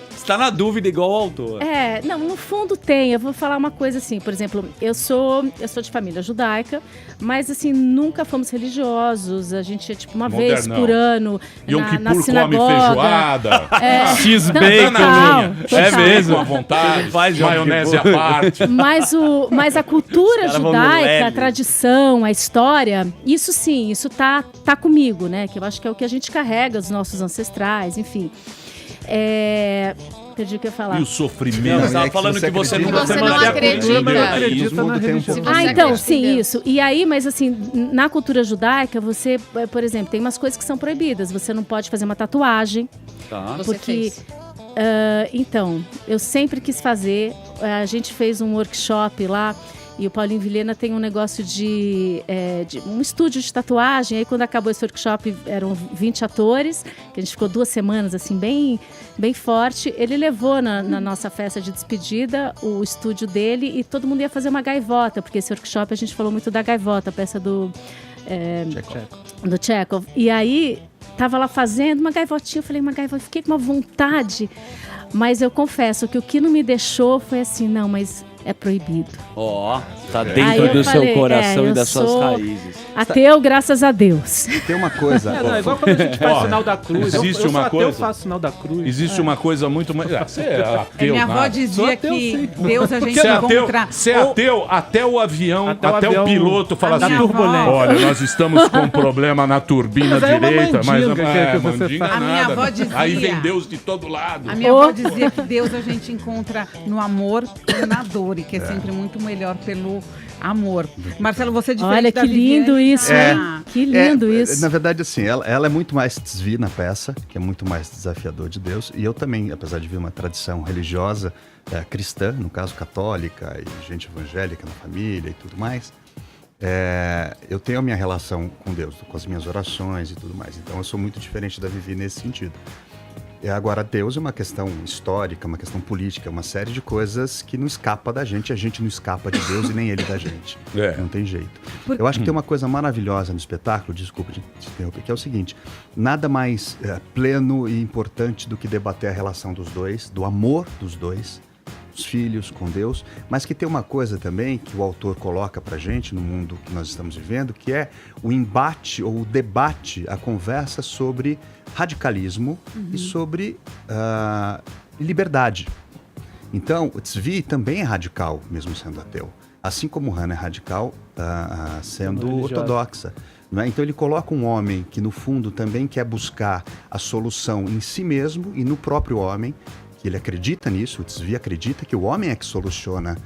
Você tá na dúvida igual o autor. Não, no fundo tem. Eu vou falar uma coisa assim, por exemplo, eu sou de família judaica, mas assim, nunca fomos religiosos. A gente ia tipo uma vez Modernão. por ano Yom na Kippur come sinagoga. feijoada. X-Bacon. Total, É total. mesmo? Com a vontade. Ele faz Maionese à Yom Kippur. parte. Mas a cultura Os caras vão no judaica, a leve. tradição, a história, isso sim, isso tá comigo, né? Que eu acho que é o que a gente carrega, os nossos ancestrais, enfim. Perdi o que eu ia falar. E o Não, sofrimento. você tava falando que você não Você não acredita. Mas não Todo acredita mundo na tem um religião. pouquinho. Você Então, acredita em sim, Deus? isso. E aí, mas assim, na cultura judaica, você, por exemplo, tem umas coisas que são proibidas. Você não pode fazer uma tatuagem, Tá. Você porque... fez. Então, eu sempre quis fazer. A gente fez um workshop lá e o Paulinho Vilhena tem um negócio de um estúdio de tatuagem. Aí, quando acabou esse workshop, eram 20 atores, que a gente ficou 2 semanas, assim, bem, bem forte. Ele levou na nossa festa de despedida o estúdio dele e todo mundo ia fazer uma gaivota, porque esse workshop a gente falou muito da gaivota, a peça do Chekhov. E aí, tava lá fazendo uma gaivotinha, eu falei, uma gaivota, fiquei com uma vontade, mas eu confesso que o que não me deixou foi assim, não, mas é proibido. Ó, tá Aí dentro eu do falei, seu coração eu e das suas sou raízes. Ateu, graças a Deus. Tem uma coisa. É igual quando a gente faz Ó, sinal da cruz. existe eu uma sou ateu, coisa- faço sinal da cruz. Existe uma coisa muito mais. Você é ateu, Minha avó nada. Sou dizia ateu, que sim. Deus a gente Você é ateu, encontra... você é ateu até o avião, Até até, o o avião- piloto fala a assim: minha avó- turbulência. olha, nós estamos com um problema na turbina Mas aí é uma direita, mas mandinga que você mandinga faz. A minha nada. avó dizia- Aí vem Deus de todo lado. A minha avó dizia que Deus a gente encontra no amor e na dor. amor e que é sempre muito melhor pelo amor. Marcelo, você é diferente Olha, da que lindo Viviane. isso, hein? Que lindo isso. Na verdade, assim, ela é muito mais Tzvi na peça, que é muito mais desafiador de Deus. E eu também, apesar de vir uma tradição religiosa cristã, no caso católica, e gente evangélica na família e tudo mais, eu tenho a minha relação com Deus, com as minhas orações e tudo mais. Então eu sou muito diferente da Vivi nesse sentido. Agora, Deus é uma questão histórica, uma questão política, uma série de coisas que não escapa da gente, a gente não escapa de Deus e nem ele da gente. Não tem jeito. Eu acho que tem uma coisa maravilhosa no espetáculo, desculpa te interromper, que é o seguinte: nada mais pleno e importante do que debater a relação dos dois, do amor dos dois, os filhos com Deus, mas que tem uma coisa também que o autor coloca pra gente no mundo que nós estamos vivendo, que é o embate ou o debate, a conversa sobre radicalismo e sobre liberdade. Então, o Tzvi também é radical, mesmo sendo ateu. Assim como Hannah é radical, sendo ortodoxa. Não é? Então ele coloca um homem que, no fundo, também quer buscar a solução em si mesmo e no próprio homem, que ele acredita nisso, o Tzvi acredita que o homem é que soluciona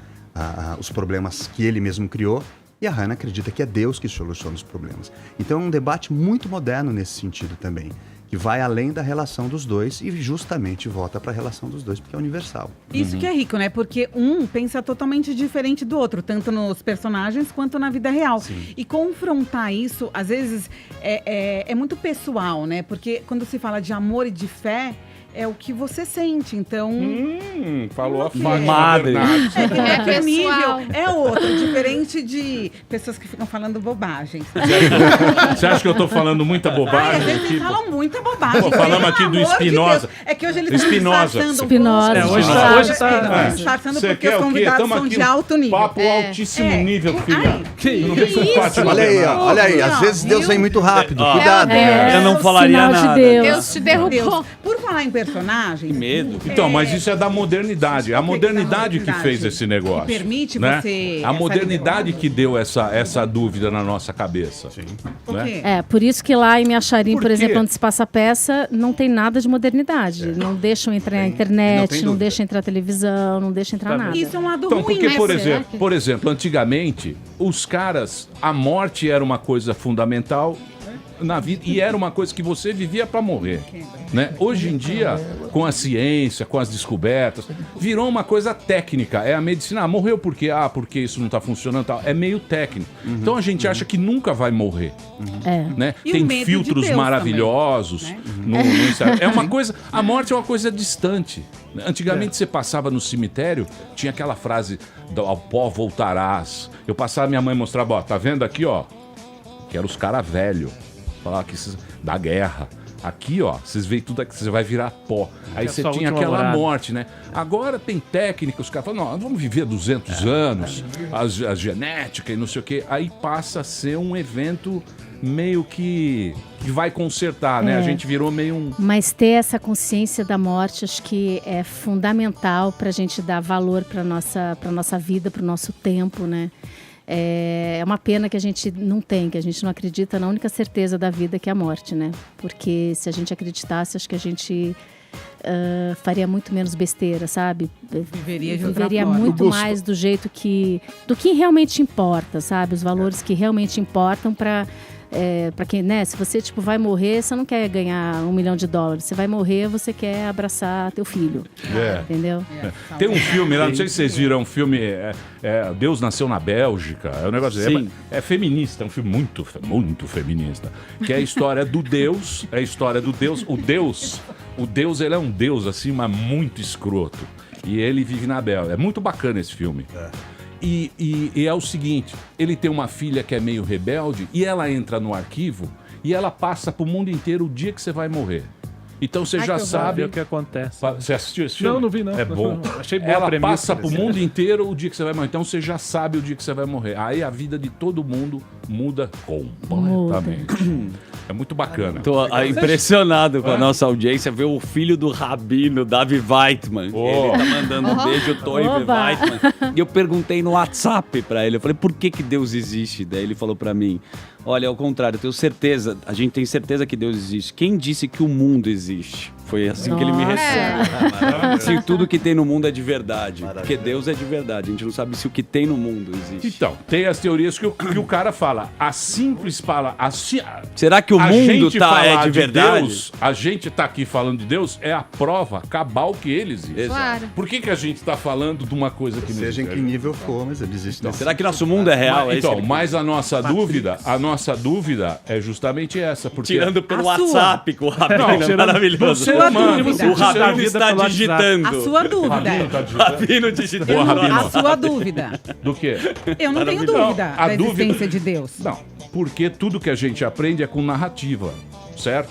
os problemas que ele mesmo criou, e a Hannah acredita que é Deus que soluciona os problemas. Então é um debate muito moderno nesse sentido também, que vai além da relação dos dois e justamente volta para a relação dos dois, porque é universal. Isso que é rico, né? Porque um pensa totalmente diferente do outro, tanto nos personagens quanto na vida real. Sim. E confrontar isso, às vezes, é muito pessoal, né? Porque quando se fala de amor e de fé, é o que você sente, então... Falou a Madre. O nível é outro, diferente de pessoas que ficam falando bobagens. Você acha que eu tô falando muita bobagem? Às vezes aqui? eles falam muita bobagem. Pô, falamos aqui do Pelo amor de Spinoza. Deus. É que hoje ele tá Spinoza. disfarçando Hoje tá... disfarçando Você porque quer os o quê? convidados Tamo são aqui, de alto nível. Papo altíssimo nível, filha. Que Não vem com Fátima Olha aí, Bernardes. olha aí, às vezes Deus vem muito rápido, cuidado. Eu não falaria sinal de nada. Deus. Deus te derrubou. Por falar em personagem, Medo. Então, mas isso é da modernidade. A modernidade que modernidade. fez esse negócio. Que permite né? você A essa modernidade liberdade. que deu essa dúvida na nossa cabeça. Sim. por quê? Por isso que lá em Miacharim, Por por quê? exemplo, onde se passa a peça, não tem nada de modernidade. Não deixam entrar na não internet, tem não dúvida. deixam entrar televisão, não deixam entrar nada. Isso é um lado Então, ruim, porque, né? por exemplo, antigamente, os caras, a morte era uma coisa fundamental na vida e era uma coisa que você vivia para morrer, né? Hoje em dia, com a ciência, com as descobertas, virou uma coisa técnica. É a medicina. Morreu por quê? Porque isso não tá funcionando, tal. É meio técnico. Então a gente acha que nunca vai morrer, né? E o Tem medo de filtros Deus maravilhosos. também, no Instagram. É uma coisa. A morte é uma coisa distante. Antigamente você passava no cemitério, tinha aquela frase ao pó voltarás. Eu passava, minha mãe mostrava, ó, tá vendo aqui, ó, que eram os caras velhos. Falar que da guerra. Aqui, ó, vocês veem tudo aqui, você vai virar pó. Aí você sua tinha última aquela morada. morte, né? Agora tem técnica, os caras falam, não, vamos viver 200 anos, a genética e não sei o quê. Aí passa a ser um evento meio que vai consertar, né? A gente virou meio um... Mas ter essa consciência da morte, acho que é fundamental para a gente dar valor para nossa vida, para o nosso tempo, né? É uma pena que a gente não tem, que a gente não acredita na única certeza da vida, que é a morte, né? Porque se a gente acreditasse, acho que a gente faria muito menos besteira, sabe? Viveria de outra Viveria forma. muito mais do jeito do que realmente importa, sabe? Os valores que realmente importam para quem, né? Se você vai morrer, você não quer ganhar $1 milhão. Você vai morrer, você quer abraçar teu filho. Entendeu? Tem um filme lá, não sei se vocês viram, um filme Deus Nasceu na Bélgica. É um negócio é feminista, é um filme muito feminista. Que é a história do Deus, O Deus, ele é um Deus assim, mas muito escroto. E ele vive na Bélgica. É muito bacana esse filme. E é o seguinte, ele tem uma filha que é meio rebelde e ela entra no arquivo e ela passa pro mundo inteiro o dia que você vai morrer. Então você já sabe o que acontece. Você assistiu esse filme? Não vi não. É bom. Achei boa a Ela premissa passa pro desse. mundo inteiro o dia que você vai morrer. Então você já sabe o dia que você vai morrer. Aí a vida de todo mundo muda completamente. É muito bacana. Tô impressionado com a nossa audiência ver o filho do Rabino, Davi Weitman. Ele tá mandando um beijo, Toive Weitman. E eu perguntei no WhatsApp pra ele, eu falei, por que Deus existe? Daí ele falou pra mim, olha, ao contrário, eu tenho certeza, a gente tem certeza que Deus existe. Quem disse que o mundo existe? Foi assim que ele me recebeu. Se tudo que tem no mundo é de verdade. Porque Deus é de verdade. A gente não sabe se o que tem no mundo existe. Então, tem as teorias que o cara fala. A simples fala... Será que o mundo é de verdade? Deus, a gente tá aqui falando de Deus, é a prova cabal que ele existe. Claro. Por que a gente tá falando de uma coisa que não existe? Seja em que nível for, mas ele existe. Então, será que nosso mundo é real? Então, mas a nossa dúvida é justamente essa. Porque tirando pelo WhatsApp com o Rabino, é maravilhoso. O Rabino está digitando. A sua dúvida. Rabino digitando. Boa, Rabino. A sua dúvida. Do quê? Eu não tenho dúvida a da dúvida... existência de Deus. Não, porque tudo que a gente aprende é com narrativa, certo?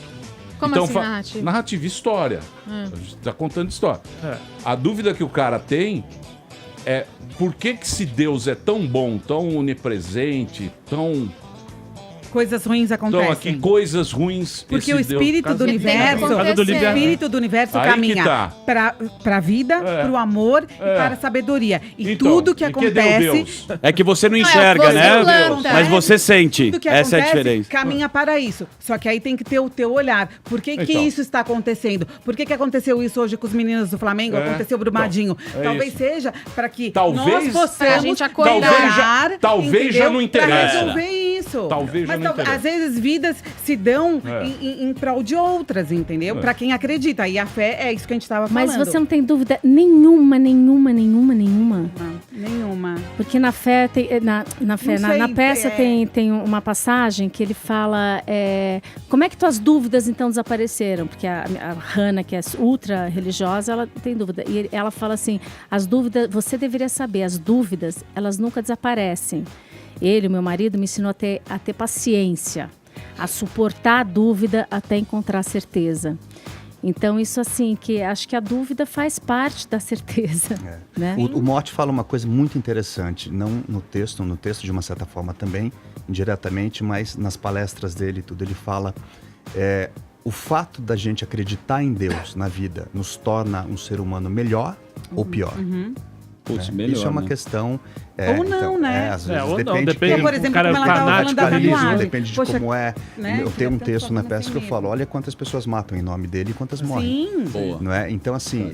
Como então, assim narrativa? Narrativa, história. A gente tá contando história. A dúvida que o cara tem é por que se Deus é tão bom, tão onipresente, tão... Coisas ruins acontecem. Então, aqui, coisas ruins... Porque o espírito do universo caminha para a vida, para o amor e para a sabedoria. E então, tudo que acontece... É que você não enxerga, né? Mas você sente. Tudo que essa acontece, é a diferença. Caminha para isso. Só que aí tem que ter o teu olhar. Por que isso está acontecendo? Por que aconteceu isso hoje com os meninos do Flamengo? Aconteceu o Brumadinho. Talvez seja para que nós possamos acordar, talvez já não interessa. Para resolver isso. Talvez às vezes vidas se dão em prol de outras, entendeu? Pra quem acredita. E a fé é isso que a gente tava falando. Mas você não tem dúvida nenhuma. Nenhuma. Porque na fé, na peça tem uma passagem que ele fala como é que tuas dúvidas então desapareceram? Porque a Hannah, que é ultra religiosa, ela tem dúvida. E ela fala assim, as dúvidas, você deveria saber, as dúvidas, elas nunca desaparecem. Ele, meu marido, me ensinou a ter paciência, a suportar a dúvida até encontrar a certeza. Então, isso assim, que acho que a dúvida faz parte da certeza. Né? O Motti fala uma coisa muito interessante, não no texto de uma certa forma também, indiretamente, mas nas palestras dele, tudo ele fala, o fato da gente acreditar em Deus na vida nos torna um ser humano melhor ou pior. Putz, melhor, isso é uma questão... ou não, né? Às vezes ou depende. não, depende. Por exemplo, como ela estava falando da tatuagem. Depende de como é. Né? Eu tenho um texto na peça que eu falo, olha quantas pessoas matam em nome dele e quantas morrem. Sim. Boa. Não é? Então, assim,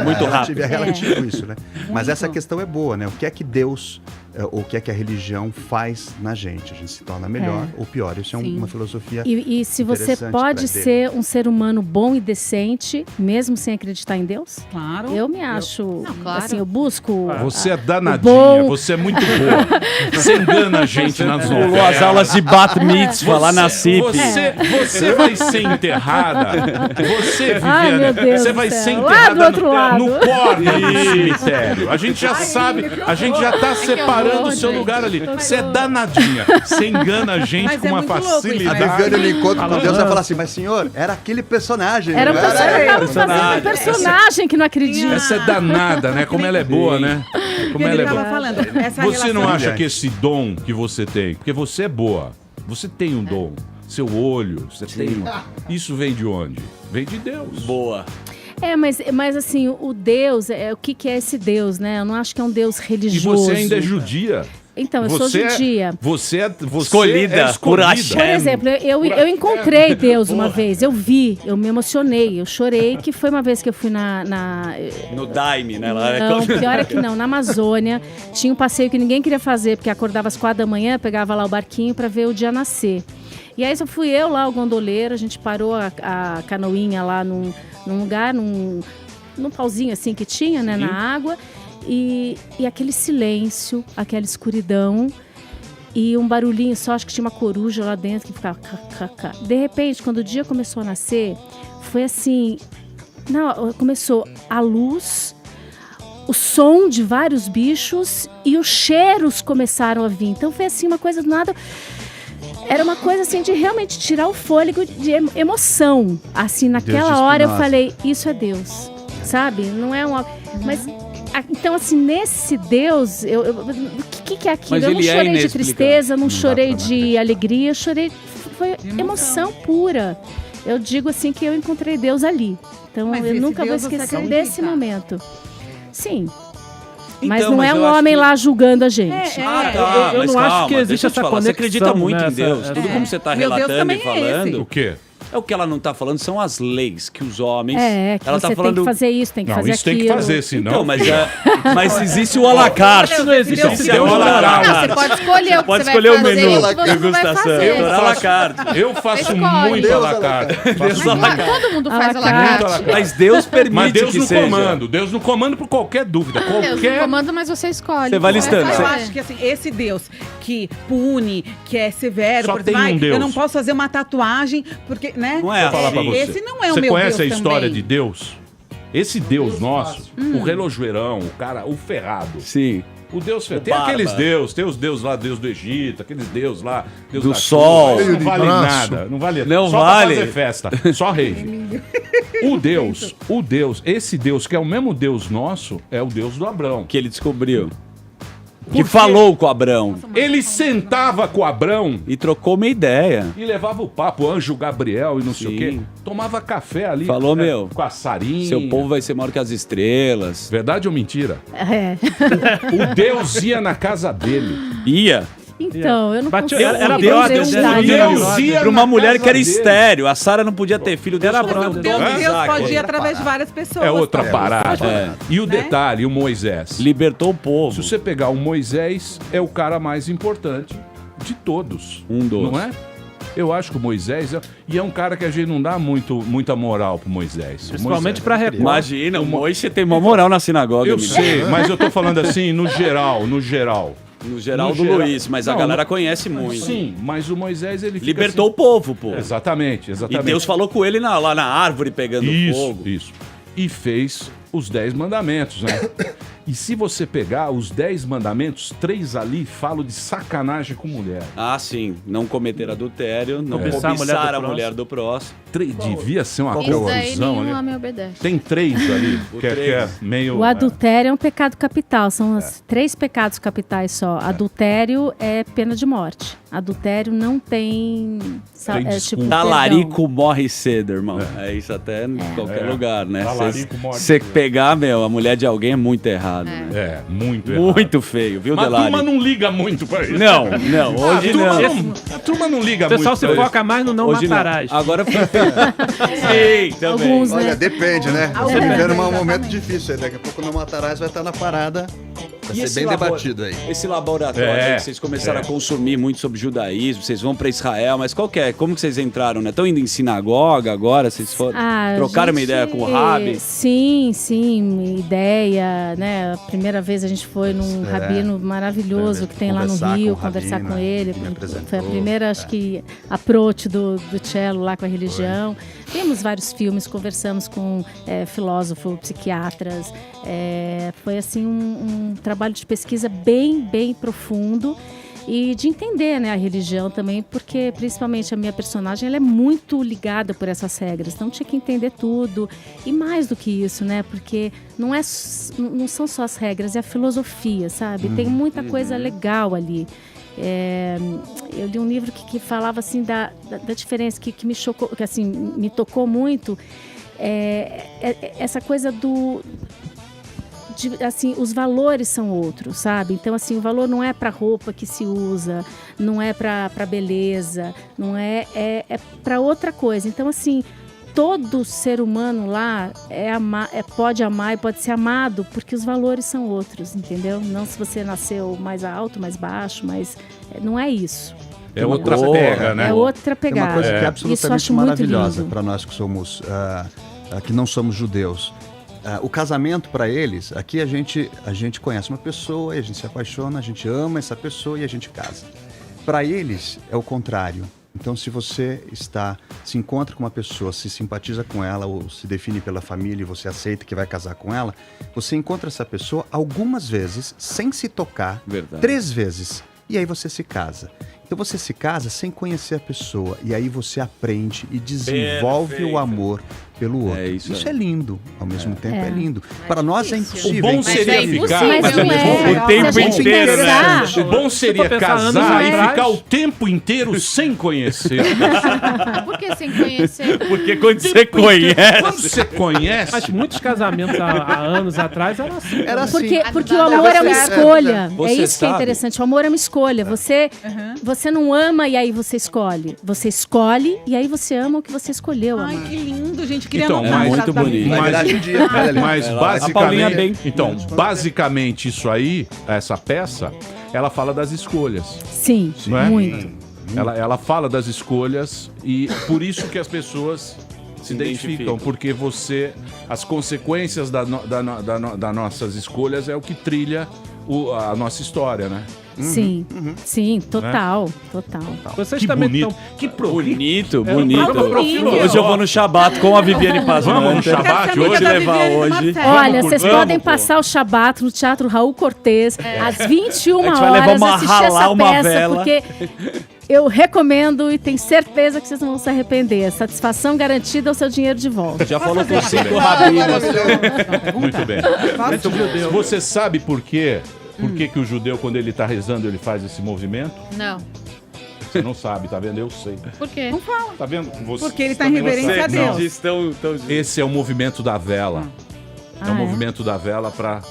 muito rápido. É relativo isso, né? Mas essa questão é boa, né? O que é que Deus, ou o que é que a religião faz na gente? A gente se torna melhor ou pior. Isso é uma filosofia E se você pode ser um ser humano bom e decente, mesmo sem acreditar em Deus? Claro. Eu me acho... Assim, eu busco... Você é danadinha, você é muito boa. Você engana a gente nas novelas. Pulou as aulas de Bat Mitzvah lá na CIP. Você vai ser enterrada. Você vai ser enterrada no córner do cemitério. A gente já sabe, a gente já tá separando o seu lugar ali. Você é danadinha. Você engana a gente com uma facilidade. A Viviane no encontro com Deus vai falar assim, mas senhor, era aquele personagem. Era um personagem que não acredita. Essa é danada, né? Como ela é boa, né? Como ela é boa. Você não acha que esse dom que você tem, porque você é boa, você tem um dom, seu olho, você tem. Isso vem de onde? Vem de Deus. Boa. Mas assim, o Deus, o que é esse Deus, né? Eu não acho que é um Deus religioso. E você ainda é judia. Então, eu sou judia. Você é escolhida por Hashem. Por exemplo, eu encontrei Deus uma vez, eu vi, eu me emocionei, eu chorei, que foi uma vez que eu fui no Daime, né? Não, pior é que não, na Amazônia, tinha um passeio que ninguém queria fazer, porque acordava às 4 da manhã, pegava lá o barquinho para ver o dia nascer. E aí só fui eu lá, o gondoleiro, a gente parou a canoinha lá num lugar, num pauzinho assim que tinha, né, na água. E aquele silêncio, aquela escuridão e um barulhinho só, acho que tinha uma coruja lá dentro que ficava... De repente, quando o dia começou a nascer, foi assim... começou a luz, o som de vários bichos e os cheiros começaram a vir. Então foi assim, uma coisa do nada... Era uma coisa assim de realmente tirar o fôlego de emoção. Assim, naquela hora eu falei, isso é Deus, sabe? Não é uma... Mas... Então, assim, nesse Deus, o que é aquilo? Mas eu não chorei de tristeza, não chorei de alegria, chorei... Foi emoção pura. Eu digo assim que eu encontrei Deus ali. Então, eu nunca vou esquecer desse momento. Sim. Mas não é um homem lá julgando a gente. Eu não acho que existe essa conexão. Você acredita muito em Deus. Tudo como você está relatando e falando. O quê? É o que ela não tá falando, são as leis que os homens... Que ela você tá falando... tem que fazer isso, tem que fazer isso aquilo. tem que fazer, senão... Então, mas existe o à la carte. Isso não existe. Existe o à la Não, carte. você pode escolher o que Pode você escolher vai o fazer menu. e o que você não vai fazer. À la carte. Eu faço Escolhe. muito à la carte. Deus à la carte. Todo mundo faz a la Muito à la carte. carte. Mas Deus permite Mas Deus que no seja. comando. Deus no comando por qualquer dúvida. Deus no Qualquer... comando, mas você escolhe. Você vai o que listando, vai Eu fazer. acho que assim, esse Deus que pune, que é severo, Só por tem exemplo, um Deus. eu não posso fazer uma tatuagem, porque, né? Não é Vou falar pra assim. você. Esse não é o Você meu conhece Deus a história também. de Deus? Esse Deus nosso, o relojoeirão, o cara, o ferrado. Sim. O Deus ferrado. O Tem barba. aqueles deuses, tem os deuses lá, Deus do Egito, aqueles deuses lá, Deus Do da sol. chuva. Isso não vale Braço. nada. Não vale Não só vale. pra fazer festa. Só rave. O Deus, esse Deus que é o mesmo Deus nosso, é o Deus do Abrão. Que ele descobriu. Por Que quê? falou com o Abrão. Ele sentava com o Abrão E trocou uma ideia. e levava o papo, o anjo Gabriel e não sei o Sim. quê. Tomava café ali. Falou, né, meu, com a Sarinha. Seu povo vai ser maior que as estrelas. Verdade ou mentira? É. O Deus ia na casa dele. Ia. Então, eu não Bateu- consigo era acreditar brother, nisso. Deus ia Pra uma na mulher casa que era dele. estéreo. A Sara não podia ter filho. Deus Era falou, brother. Deus, toma, Deus Isaac. pode ir através de várias pessoas. É outra tá? parada. É. E o detalhe, o Moisés. Libertou o povo. Se você pegar o Moisés, é o cara mais importante de todos. Um dos. Não é? Eu acho que o Moisés e é um cara que a gente não dá muita moral pro Moisés. Principalmente pra Record. Imagina, o Moisés tem uma moral na sinagoga. Eu menino. sei, mas eu tô falando assim, no geral. No geral No do geral. Luiz, mas a Não, galera conhece muito. Sim, mas o Moisés ele fica Libertou assim- o povo, pô. Exatamente, E exatamente. Deus falou com ele lá na árvore pegando Isso, fogo. isso. E fez os 10 mandamentos, né? E se você pegar os 10 mandamentos, 3 ali falam de sacanagem com mulher. Ah, sim. Não cometer adultério, não Cobiçar cobiçar a a mulher do próximo. Devia ser uma Isso daí confusão nenhum ali. homem obedece. Tem 3 ali, que é meio... O adultério é um pecado capital, são os 3 pecados capitais só. Adultério é pena de morte. Adultério não tem... Tem desculpa. Talarico morre cedo, irmão. É isso até em qualquer lugar, né? Talarico morre Você cedo. pegar, meu, a mulher de alguém é muito errado. Né? É, muito errado. Muito feio, viu, Mas a Delari? turma não liga muito pra isso. Não, hoje A turma não liga O pessoal muito se pra foca mais no não Hoje não. matarás. Agora foi Sim, também. Alguns, Olha, né? depende, né? Você vivendo um momento difícil aí. Daqui a pouco o Não Matarás vai estar na parada. Vai E ser esse bem debatido aí. Esse laboratório aí que vocês começaram a consumir muito sobre judaísmo, vocês vão pra Israel, mas qual que é? Como que vocês entraram, né? Estão indo em sinagoga agora? Vocês foram, trocaram uma gente- ideia com o Rabi? Sim, ideia, né? A primeira vez a gente foi num rabino maravilhoso que tem lá no conversar Rio, com o conversar rabino, com ele. me apresentou, Foi a primeira, acho que, approach do cello lá com a religião. Vimos vários filmes, conversamos com filósofos, psiquiatras. Foi assim um trabalho de pesquisa bem profundo. E de entender, né, a religião também, porque principalmente a minha personagem ela é muito ligada por essas regras. Então tinha que entender tudo. E mais do que isso, né? Porque não são só as regras, é a filosofia, sabe? Tem muita coisa legal ali. Eu li um livro que falava assim da diferença, que me chocou, que assim, me tocou muito. Essa coisa assim, os valores são outros, sabe? Então, assim, o valor não é para roupa que se usa, não é para beleza, não é para outra coisa. Então, assim, todo ser humano lá pode amar e pode ser amado porque os valores são outros, entendeu? Não se você nasceu mais alto, mais baixo, mas não é isso. É outra pega, né? É outra Tem pegada. uma coisa que é Isso eu absolutamente acho muito maravilhosa lindo. para nós que somos, que não somos judeus. O casamento para eles, aqui a gente conhece uma pessoa e a gente se apaixona, a gente ama essa pessoa e a gente casa. Para eles é o contrário. Então, se você se encontra com uma pessoa, se simpatiza com ela ou se define pela família e você aceita que vai casar com ela, você encontra essa pessoa algumas vezes sem se tocar, Verdade. 3 vezes, e aí você se casa. Então você se casa sem conhecer a pessoa e aí você aprende e desenvolve Perfeito. o amor pelo outro. Isso é lindo, ao mesmo tempo é lindo. Para nós é impossível. O bom seria ficar... Mas não é. O tempo inteiro, né? O bom seria casar e ficar o tempo inteiro sem conhecer. Por que sem conhecer? Porque quando você conhece... Quando você conhece... Mas muitos casamentos há anos atrás eram assim. Era assim. Porque o amor é uma escolha. Você É isso que é sabe. interessante. O amor é uma escolha. Você não ama e aí você escolhe. Você escolhe e aí você ama o que você escolheu amar. Ai, que lindo, gente. Queria Então, anotar muito essa data. bonito. Vai virar um dia. Mas A Paulinha bem. Então, basicamente isso aí, essa peça, ela fala das escolhas. Sim, Não é? muito. Ela fala das escolhas e por isso que as pessoas se identificam, porque as consequências das nossas escolhas é o que trilha a nossa história, né? Sim, sim, total. Vocês Que também bonito. estão... Que Bonito. bonito. Hoje eu vou no Shabat com a Viviane Paz. Vamos no Shabat Vou hoje? te levar hoje. Olha, vocês Vamos, podem pô. passar o Shabat no Teatro Raul Cortez às 21 A gente vai levar horas uma assistir ralar, essa uma peça, vela. porque eu recomendo e tenho certeza que vocês não vão se arrepender. Satisfação garantida ao seu dinheiro de volta. Já falou com 5 rabinos. Muito bem. Posso? Você sabe por quê? Por que o judeu, quando ele está rezando, ele faz esse movimento? Não. Você não sabe, tá vendo? Eu sei. Por quê? Não fala. Tá vendo? Você, Porque ele tá tá em vendo? reverência a Não. Deus. Esse é o movimento da vela. É o é? movimento da vela para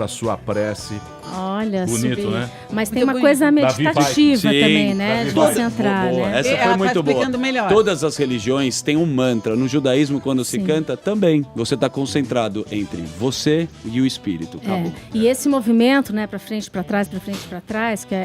sua prece. Olha, Bonito, subir. né? Mas tem Muito uma coisa Davi meditativa vai. também, Sim, né? De Davi concentrar, Boa. né? Essa Ela foi tá muito boa. explicando melhor. Todas as religiões têm um mantra. No judaísmo, quando se Sim. canta, também. Você está concentrado entre você e o espírito. Acabou. E esse movimento, né, para frente, para trás, que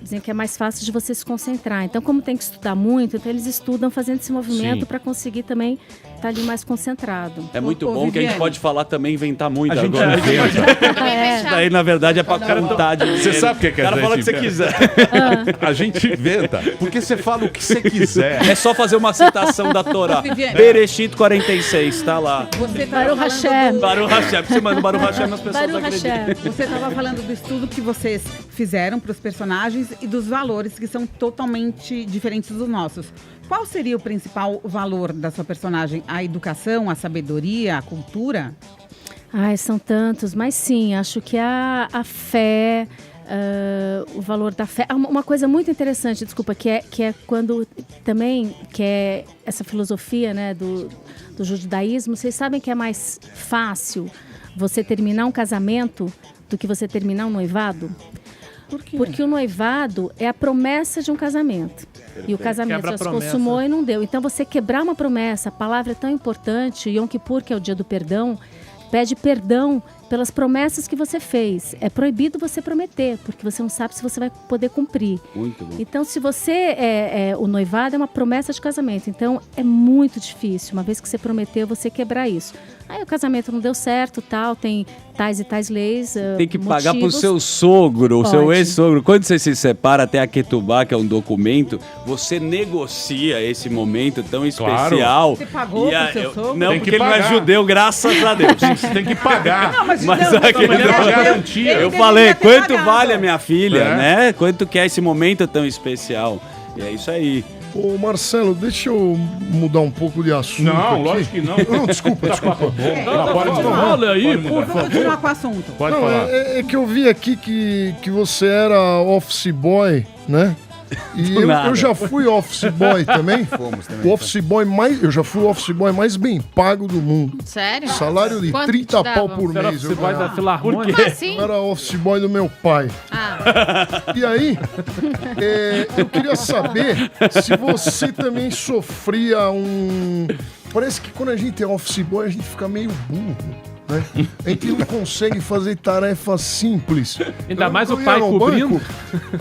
dizem que é mais fácil de você se concentrar. Então, como tem que estudar muito, então eles estudam fazendo esse movimento Sim. para conseguir também estar ali mais concentrado. É muito Ô, bom que a gente Viviane. pode falar também, inventar muito A gente agora. É. Daí, na verdade, é pra contar dinheiro. Você sabe o que é O cara a fala o que gente você quiser. A gente inventa, porque você fala o que você quiser. É só fazer uma citação da Torá. Viviane. Bereshit 46, tá lá. Você Baruch tava Hashem. falando do... Baruch Hashem. Você manda Baruch Hashem, as pessoas Baruch acreditam. Hashem. Você estava falando do estudo que vocês fizeram para os personagens e dos valores que são totalmente diferentes dos nossos. Qual seria o principal valor da sua personagem? A educação, a sabedoria, a cultura? Ai, são tantos, mas sim, acho que a fé, o valor da fé. Uma coisa muito interessante, desculpa, que é quando também, que é essa filosofia, né, do judaísmo, vocês sabem que é mais fácil você terminar um casamento do que você terminar um noivado? Por quê? Porque o noivado é a promessa de um casamento. E o casamento Quebra já a se promessa. consumou e não deu. Então, você quebrar uma promessa, a palavra é tão importante. Yom Kippur, que é o dia do perdão, pede perdão pelas promessas que você fez. É proibido você prometer, porque você não sabe se você vai poder cumprir. Muito bom. Então, se você o noivado é uma promessa de casamento. Então, é muito difícil. Uma vez que você prometeu, você quebrar isso. Aí o casamento não deu certo, tal, tem tais e tais leis. Tem que pagar pro motivos. seu sogro, o seu Pode. ex-sogro. Quando você se separa, até a Ketubá, que é um documento, você negocia esse momento tão especial. Você pagou pro seu sogro? Não, Tem porque que ele não é pagar. judeu, graças a Deus. Você tem que pagar. Não, mas Mas Deus, aquele ele não é deveria- garantia. ele Eu deveria falei, ter quanto pagado. vale a minha filha, É. né? Quanto que é esse momento tão especial? E é isso aí. Ô, Marcelo, deixa eu mudar um pouco de assunto. Não, aqui. lógico que não. Não, desculpa. Não, pode Olha mudar. aí, Pode pô. mudar. Vamos continuar com o assunto. Pode Não, falar. é que eu vi aqui que você era office boy, né? E nada. eu já fui office boy também. Fomos também. O office boy eu já fui o office boy mais bem pago do mundo. Sério? Salário de Quanto 30 te pau davam? por Você era mês. você vai da Por Filarmônica. Como assim? Eu era office boy do meu pai. Ah, E aí, eu queria saber se você também sofria Parece que quando a gente é office boy, a gente fica meio burro, né? A gente não consegue fazer tarefas simples. Ainda mais Eu o ia pai no cobrindo. banco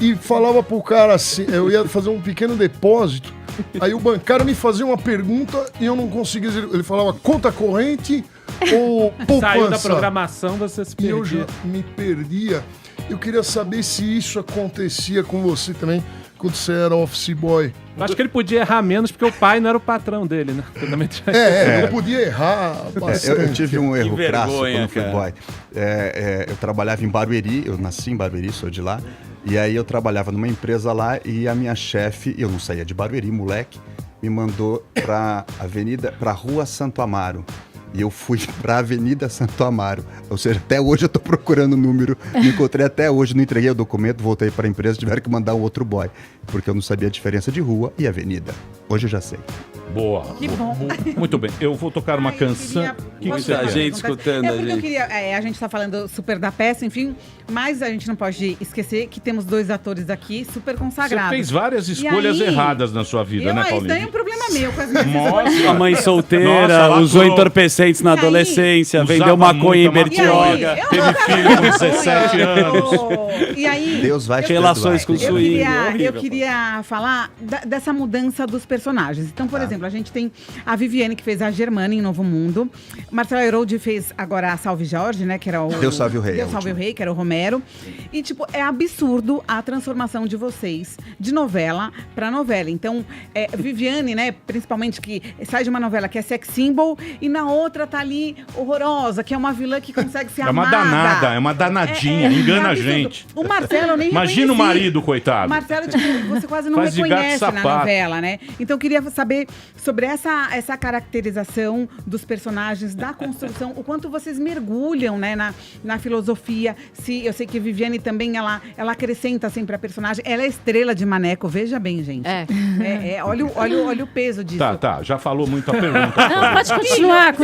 E falava pro cara assim, eu ia fazer um pequeno depósito, aí o bancário me fazia uma pergunta e eu não conseguia dizer. Ele falava conta corrente ou poupança? Saiu da programação, você se E eu já perdia. me perdia. Eu queria saber se isso acontecia com você também, quando você era office boy. Eu acho que ele podia errar menos, porque o pai não era o patrão dele, né? Também tinha- Eu podia errar bastante. Eu tive um erro Que crasso vergonha, quando fui cara. boy. Eu trabalhava em Barueri, eu nasci em Barueri, sou de lá. E aí eu trabalhava numa empresa lá e a minha chefe, eu não saía de Barueri, moleque, me mandou pra Rua Santo Amaro. E eu fui pra Avenida Santo Amaro. Ou seja, até hoje eu tô procurando o número. Não encontrei até hoje, não entreguei o documento, voltei pra empresa, tiveram que mandar um outro boy. Porque eu não sabia a diferença de rua e avenida. Hoje eu já sei. Boa. Que bom. Muito bem. Eu vou tocar uma canção. Que a gente escutando É porque eu queria... a gente tá falando super da peça, enfim. Mas a gente não pode esquecer que temos 2 atores aqui super consagrados. Você fez várias escolhas erradas na sua vida, né, Paulinho? Isso daí é um problema meu com as minhas A mãe solteira, usou entorpecentes na adolescência, vendeu maconha em Bertioga, teve filho com 17 anos. E aí, Deus vai te relações com swing. eu queria falar dessa mudança dos personagens. Então, por exemplo, a gente tem a Viviane, que fez a Germana em Novo Mundo. Marcelo Herold fez agora a Salve Jorge, né? Que era o... Deus Salve o Rei. Deus Salve o Rei, que era o Romero. E, tipo, é absurdo a transformação de vocês de novela pra novela. Então, Viviane, né? Principalmente, que sai de uma novela que é sex symbol e na outra tá ali horrorosa, que é uma vilã que consegue ser amada. É uma danada, é uma danadinha, engana a gente. O Marcelo eu nem Imagina o marido, coitado. O Marcelo, tipo, você quase não Faz de gato reconhece na sapato. novela, né? Então eu queria saber sobre essa caracterização dos personagens, da construção, o quanto vocês mergulham, né, na filosofia. Eu sei que Viviane também, ela acrescenta sempre a personagem. Ela é estrela de Maneco, veja bem, gente. Olha o peso disso. Tá, já falou muito a pergunta. Não, pode continuar,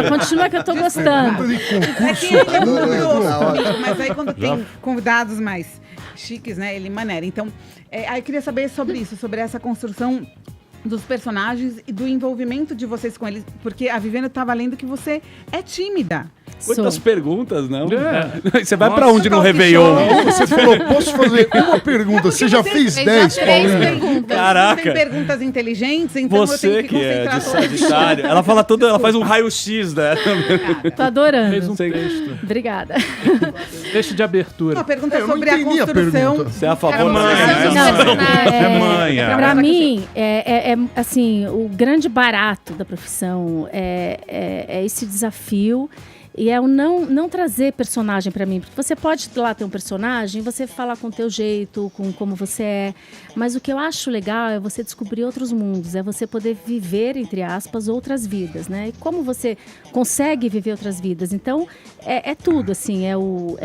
continua que eu tô gostando. Mas aí quando tem convidados mais chiques, né, ele maneira. Então, aí eu queria saber sobre isso, sobre essa construção dos personagens e do envolvimento de vocês com eles, porque a Viviane estava lendo que você é tímida. Quantas perguntas, não? É. Você vai pra onde no Réveillon? Você falou, posso fazer uma pergunta? Você já fez 10, Paulinho? Caraca. Tem perguntas inteligentes, então eu Você tenho que que é de concentrar todas. Sagitário. Ela fala tudo, ela faz um raio-x, né? Tô adorando. Fez um texto. Obrigada. Texto de abertura. Uma pergunta Eu não sobre a entendi a construção. pergunta. Você é a favor? É mãe. Pra mim, assim, o grande barato da profissão é esse desafio. E é o não trazer personagem pra mim. Porque você pode lá ter um personagem, você falar com o teu jeito, com como você é. Mas o que eu acho legal é você descobrir outros mundos. É você poder viver, entre aspas, outras vidas, né? E como você consegue viver outras vidas. Então, é tudo, assim. É o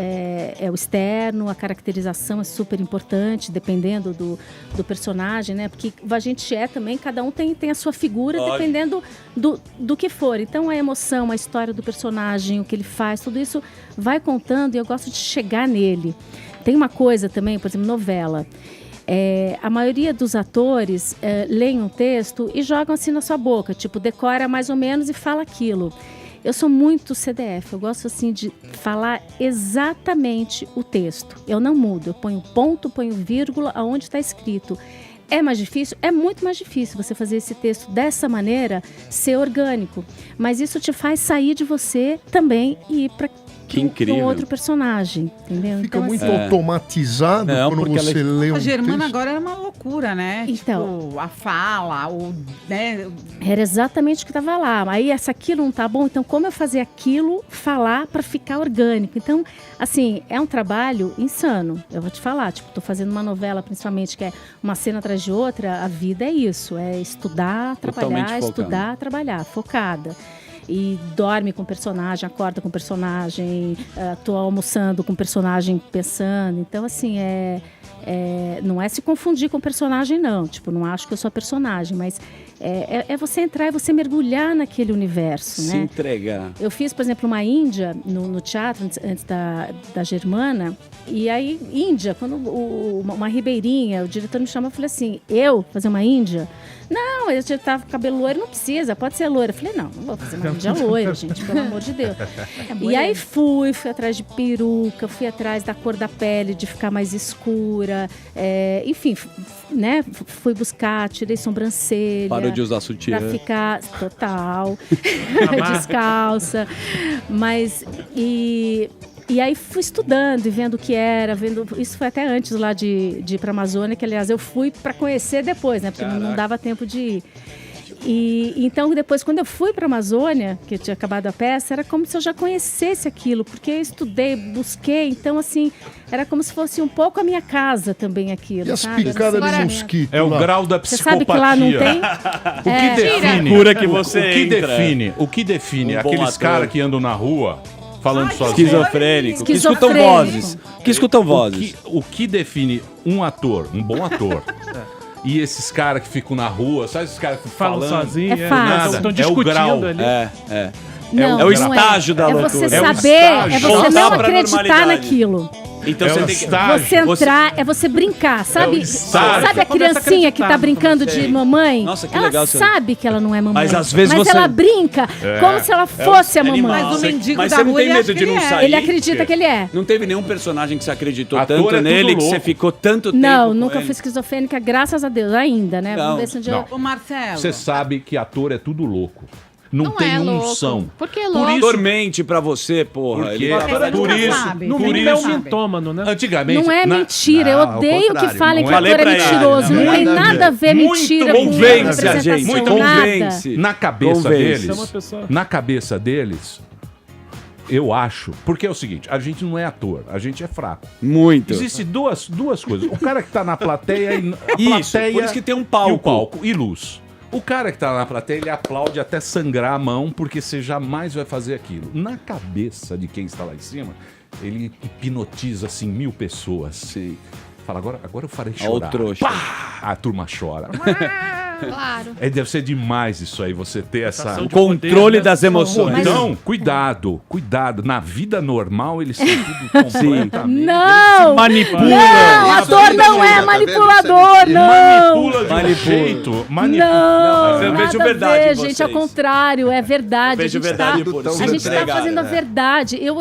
externo, a caracterização é super importante, dependendo do personagem, né? Porque a gente também, cada um tem a sua figura, dependendo do que for. Então, a emoção, a história do personagem, o que ele faz, tudo isso vai contando e eu gosto de chegar nele. Tem uma coisa também, por exemplo, novela. A maioria dos atores leem um texto e jogam assim na sua boca, tipo, decora mais ou menos e fala aquilo. Eu sou muito CDF, eu gosto assim de falar exatamente o texto. Eu não mudo, eu ponho ponto, ponho vírgula aonde está escrito. É mais difícil? É muito mais difícil você fazer esse texto dessa maneira, ser orgânico. Mas isso te faz sair de você também e ir para um outro personagem, entendeu? Fica então, muito assim, automatizado quando você lê um A Germana texto. agora é uma loucura, né? Então, tipo, a fala, né? Era exatamente o que estava lá. Aí aquilo não tá bom, então como eu fazer aquilo falar para ficar orgânico? Então, assim, é um trabalho insano. Eu vou te falar, tipo, tô fazendo uma novela, principalmente, que é uma cena atrás de outra. A vida é isso, é estudar, trabalhar, focada. E dorme com o personagem, acorda com o personagem, tô almoçando com o personagem pensando. Então, assim, não é se confundir com o personagem, não. Tipo, não acho que eu sou a personagem, mas é você entrar e você mergulhar naquele universo, Se né? entregar. Eu fiz, por exemplo, uma Índia no teatro, antes da Germana. E aí, Índia, quando uma ribeirinha, o diretor me chamou, eu falei assim, eu fazer uma Índia? Não, eu já tava com cabelo loiro, não precisa, pode ser loira. Eu falei, não vou fazer uma Índia loira, gente, pelo amor de Deus. E aí fui atrás de peruca, fui atrás da cor da pele, de ficar mais escura. Enfim, né, fui buscar, tirei sobrancelha. Parou de usar sutiã. Pra ficar total, descalça. Mas, e aí fui estudando e vendo o que era, isso foi até antes lá de ir pra Amazônia, que aliás eu fui para conhecer depois, né? Porque não dava tempo de ir. E então, depois, quando eu fui para a Amazônia, que eu tinha acabado a peça, era como se eu já conhecesse aquilo, porque eu estudei, busquei, então, assim, era como se fosse um pouco a minha casa também aquilo. E as picadas de mosquito? É o grau da Você psicopatia. sabe que lá não tem? O que define? Cura que você O que define Um bom aqueles ator. caras que andam na rua falando sozinho? Esquizofrênico. Que escutam vozes. Que escutam vozes. O que define um ator, um bom ator? E esses caras que ficam na rua, sabe esses caras que ficam Falam falando? sozinho, É fácil. Estão É o discutindo grau. ali. Não, É o não estágio da É loucura. você É o saber, estágio. é você Voltar não pra acreditar normalidade. naquilo. Então É você o tem que... estágio. Você entrar, é você brincar, sabe? estágio. Sabe a criancinha que tá brincando de mamãe? Nossa, que ela legal, você- sabe que ela não é mamãe. Mas às vezes mas você- ela brinca como se ela fosse a mamãe. Mas o mendigo Mas da você não rua, tem ele medo acha de que não ele é. sair? Ele acredita que ele é. Não teve nenhum personagem que você acreditou Ator tanto é tudo nele, que louco. você ficou tanto tempo Não, com nunca ele? fui esquizofrênica, graças a Deus, ainda, né? Não, Vamos ver se um dia não. Ô, Marcelo. Você sabe que ator é tudo louco. Não, Não tem é louco. unção. Por que Por louco? isso... Dormente pra você, porra. Porque Ele tá- por isso, sabe. No por mínimo é um isso, mitômano, né? antigamente... Não é mentira, eu Não, ao odeio que contrário, falem não que é. ator é Falei pra ele, mentiroso. não Não tem tem nada a nada a ver Muito mentira com convence a representação, gente, muito nada. convence. Na cabeça Convence. deles, É uma pessoa- na cabeça deles, eu acho, porque é o seguinte, a gente não é ator, a gente é fraco. Muito. Existem duas coisas. O cara que tá na plateia e a Isso, plateia por isso que tem um e palco. o palco e luz. O cara que tá na plateia, ele aplaude até sangrar a mão, porque você jamais vai fazer aquilo. Na cabeça de quem está lá em cima, ele hipnotiza assim 1000 pessoas. Sim. Fala, agora eu farei Ó o chorar. trouxa. Pá! A turma chora. Claro. Deve ser demais isso aí, você ter essa... Sensação de Controle poder, né? das emoções. Então, cuidado. Na vida normal, eles são tudo completamente... Não! Manipula. Não, ator não é Tá vendo? manipulador, não! Manipula de um Manipula. jeito. Não, Mas eu nada vejo a verdade em ver, gente, vocês. ao contrário, é verdade. Eu vejo verdade por a ser gente tá entregado, fazendo a né? verdade. Eu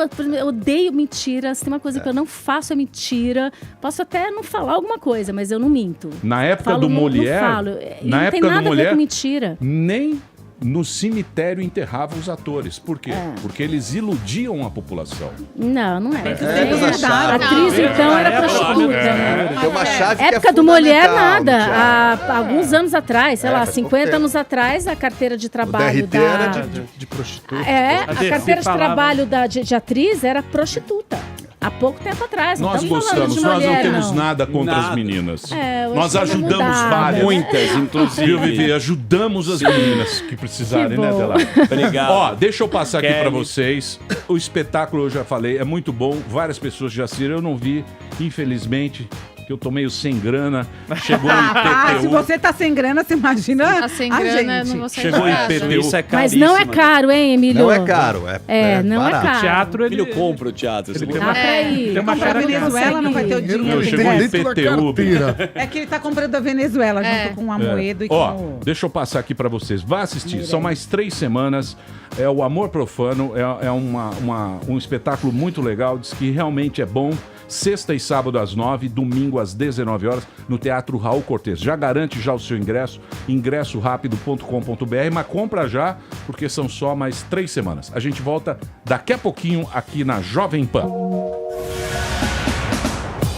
odeio mentiras. Se tem uma coisa que eu não faço é mentira. Posso até não falar alguma coisa, mas eu não minto. Na época Falo, do não Molière... falo. E Na não época tem do nada a ver Molière, com mentira. nem no cemitério enterravam os atores. Por quê? Porque eles iludiam a população. Não é. Eles A acharam. atriz, então, era É, prostituta, né? Tem uma chave que é Época do Mulher, fundamental, nada. Thiago. Há alguns anos atrás, sei lá, faz pouco 50 tempo. anos atrás, a carteira de O trabalho DRT da... era de prostituta. É, a Dercy carteira de falava. trabalho de atriz era prostituta. Há pouco tempo atrás. Não Nós estamos falando gostamos, de nós não mulher, temos não. nada contra as Nada. meninas. É, eu Nós acho que vai ajudamos mudar. várias. Muitas, inclusive. Viu, Vivi? Ajudamos as meninas que precisarem, Que né, bom. Delari? Obrigado. Ó, deixa eu passar aqui Kelly. pra vocês. O espetáculo, eu já falei, é muito bom. Várias pessoas já assistiram. Eu não vi, infelizmente, que eu tô meio sem grana. Chegou o IPTU. Se você tá sem grana, você imagina Tá sem a grana, gente. não vou sair Chegou de o casa. IPTU. Isso é Mas caríssimo. não é caro, hein, Emílio? Não é caro, Não é barato. caro. O teatro, Filho, ele... compra o teatro. Você Ele tem tem uma, Aí, tem uma Comprar cara a que Venezuela não vai ter o Dinheiro dinheiro. não Chegou tem o dentro da IPTU. carteira. É que ele tá comprando a Venezuela junto com a Moedo e Ó, com o... deixa eu passar aqui pra vocês. Vá assistir. São mais 3 semanas. É o Amor Profano. É um espetáculo muito legal. Diz que realmente é bom. Sexta e sábado às 9, domingo às 19 horas, no Teatro Raul Cortez. Já garante já o seu ingresso, ingressorapido.com.br, mas compra já, porque são só mais 3 semanas. A gente volta daqui a pouquinho aqui na Jovem Pan.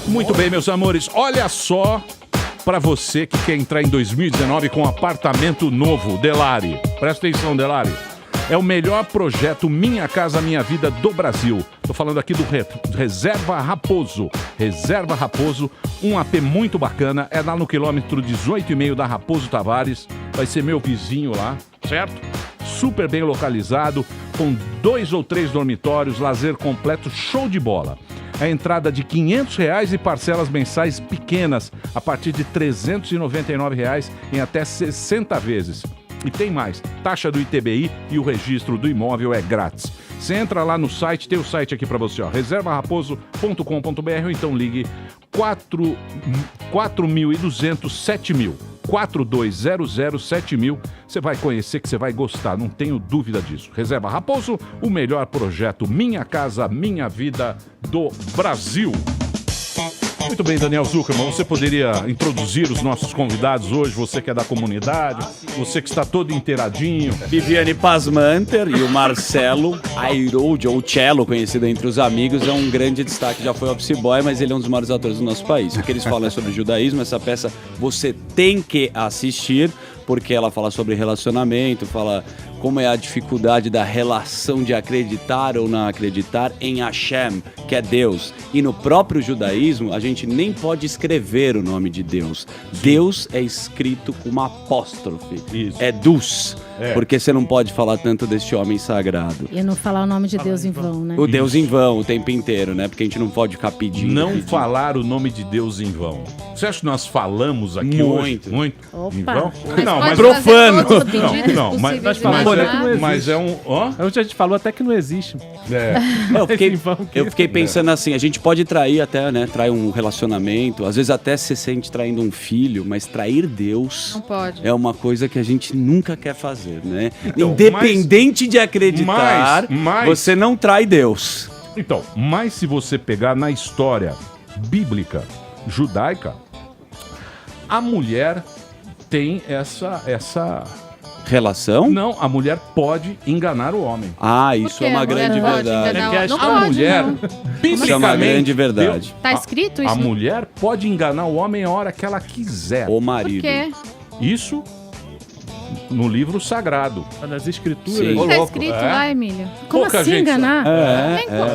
Muito bem, meus amores, olha só para você que quer entrar em 2019 com um apartamento novo, Delari. Presta atenção, Delari. É o melhor projeto Minha Casa Minha Vida do Brasil. Tô falando aqui do Reserva Raposo. Reserva Raposo, um AP muito bacana. É lá no quilômetro 18,5 da Raposo Tavares. Vai ser meu vizinho lá, certo? Super bem localizado, com 2 ou 3 dormitórios, lazer completo, show de bola. A entrada de R$500 e parcelas mensais pequenas, a partir de R$399 em até 60 vezes. E tem mais, taxa do ITBI e o registro do imóvel é grátis. Você entra lá no site, tem o site aqui para você, ó, reservaraposo.com.br, ou então ligue 4.200 7.000. 4200 7000. Você vai conhecer que você vai gostar, não tenho dúvida disso. Reserva Raposo, o melhor projeto Minha Casa Minha Vida do Brasil. Muito bem, Daniel Zuckerman, você poderia introduzir os nossos convidados hoje, você que é da comunidade, você que está todo inteiradinho. Viviane Pasmanter e o Marcelo Airoldi, ou Cello, conhecido entre os amigos, é um grande destaque, já foi office boy, mas ele é um dos maiores atores do nosso país. O que eles falam é sobre judaísmo, essa peça você tem que assistir, porque ela fala sobre relacionamento, fala como é a dificuldade da relação de acreditar ou não acreditar em Hashem, que é Deus. E no próprio judaísmo, a gente nem pode escrever o nome de Deus. Deus é escrito com uma apóstrofe. Isso. É Dus. Porque você não pode falar tanto deste homem sagrado. E não falar o nome de Deus em vão, né? O Deus em vão o tempo inteiro, né? Porque a gente não pode ficar pedindo. Não falar o nome de Deus em vão. Você acha que nós falamos aqui Muito. hoje? Muito. Opa. Em vão? Mas Não, pode mas profano. fazer todos os pedidos Não, mas- possíveis nós e falamos imagináveis. que não existe. Mas é um... Ó, Hoje a gente falou até que não existe. Eu fiquei pensando assim, a gente pode trair até, né? Trair um relacionamento, às vezes até se sente traindo um filho, mas trair Deus Não pode. é uma coisa que a gente nunca quer fazer, né? Então, Independente de acreditar, mas- você não trai Deus. então, mas se você pegar na história bíblica, judaica, a mulher tem essa... Relação? Não, a mulher pode enganar o homem. Ah, isso Por é quê? uma A mulher grande pode verdade. enganar o- Não A pode, mulher, não. biblicamente... Isso é uma grande verdade. Tá escrito isso? A mulher pode enganar o homem a hora que ela quiser. O Por marido. quê? Isso no livro sagrado. Nas escrituras. Sim. O que tá escrito lá, Emílio? Como Pouca assim gente enganar?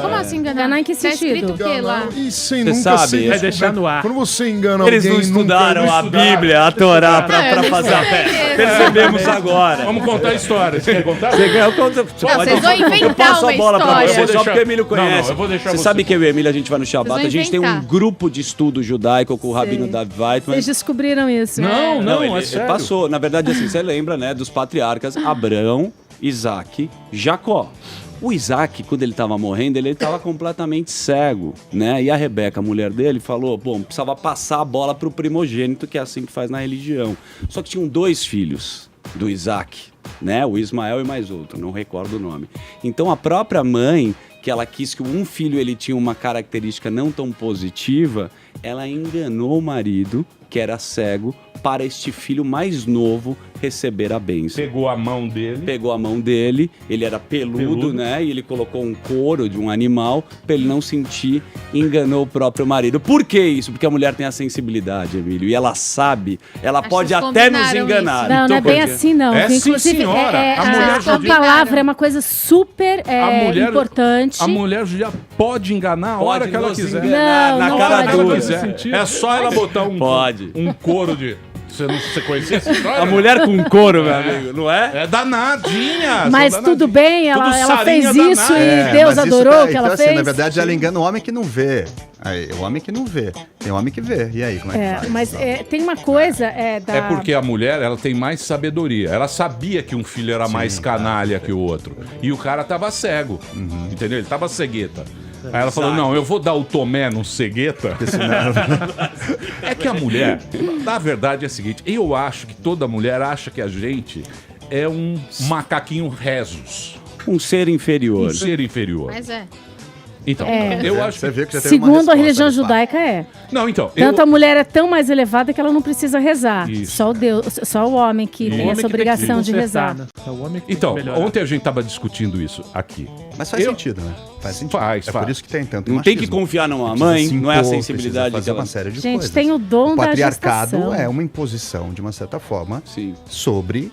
Como assim enganar? Enganar em que Tá escrito sentido? o quê lá? E sem Você nunca sabe, ser vai deixar no ar. Quando você engana Eles alguém... não estudaram nunca... a Bíblia, a Torá, pra fazer a fé. Percebemos agora. Vamos contar a história. Você quer contar? vocês vão inventar eu passo uma a bola pra história. você, Eu vou só porque o Emílio deixar- Não, conhece. eu vou deixar Você você. sabe que eu e o Emílio, a gente vai no Shabbat, Vocês a gente tem um inventar. grupo de estudo judaico com o Rabino David Weitman. Vocês descobriram isso, né? Não, ele é sério. passou. Na verdade, assim, você lembra, né, dos patriarcas Abraão, Isaac, Jacó. O Isaac, quando ele estava morrendo, ele estava completamente cego, né? E a Rebeca, a mulher dele, falou, bom, precisava passar a bola para o primogênito, que é assim que faz na religião. Só que tinham 2 filhos do Isaac, né? O Ismael e mais outro, não recordo o nome. Então a própria mãe, que ela quis que um filho ele tinha uma característica não tão positiva, ela enganou o marido, que era cego, para este filho mais novo receber a bênção. Pegou a mão dele. Pegou a mão dele, ele era peludo, né? E ele colocou um couro de um animal para ele não sentir, enganou o próprio marido. Por que isso? Porque a mulher tem a sensibilidade, Emílio, e ela sabe, ela Acho pode que até nos combinaram enganar. isso. Não, Então, não é bem porque- assim, não. É sim, Inclusive, senhora. A a mulher judia- palavra é uma coisa super importante. A mulher já pode enganar a hora Pode que ela nos quiser. enganar Não, na não cara pode. Ela dura. quiser. É só ela botar um couro de... Você conhecia essa história? A mulher com couro, meu amigo, não é? É danadinha. Mas são tudo danadinhas. bem, Tudo ela sarinha fez isso danada. e Deus mas isso adorou tá- o que ela então, fez. Assim, na verdade, ela engana o homem que não vê. Aí, o homem que não vê. Tem homem que vê. E aí, como é que faz? Mas tem uma coisa da... É porque a mulher, ela tem mais sabedoria. Ela sabia que um filho era mais canalha que o outro. E o cara tava cego. Entendeu? Ele tava cegueta. Aí ela falou, não, eu vou dar o Tomé no cegueta. É que a mulher, na verdade é o seguinte, eu acho que toda mulher acha que a gente é um macaquinho rezos. Um ser inferior. Um ser inferior. Mas é. Então, É. eu acho Você que... viu que já teve uma Segundo a resposta religião ali, pá. judaica é. Não, então... Tanto a mulher é tão mais elevada que ela não precisa rezar. Isso. Só o Deus, só o homem que O tem homem essa que tem que obrigação de consertar, rezar. né? É o homem que tem Então, que melhorar. ontem a gente tava discutindo isso aqui. Mas faz Eu- sentido, né? Faz sentido. Faz, é faz. por isso que tem tanto Não tem que machismo. confiar numa Precisa mãe, se não é a impor, sensibilidade precisa fazer dela. uma série de Gente, coisas. tem o dom O da patriarcado gestação. é uma imposição, de uma certa forma, Sim. sobre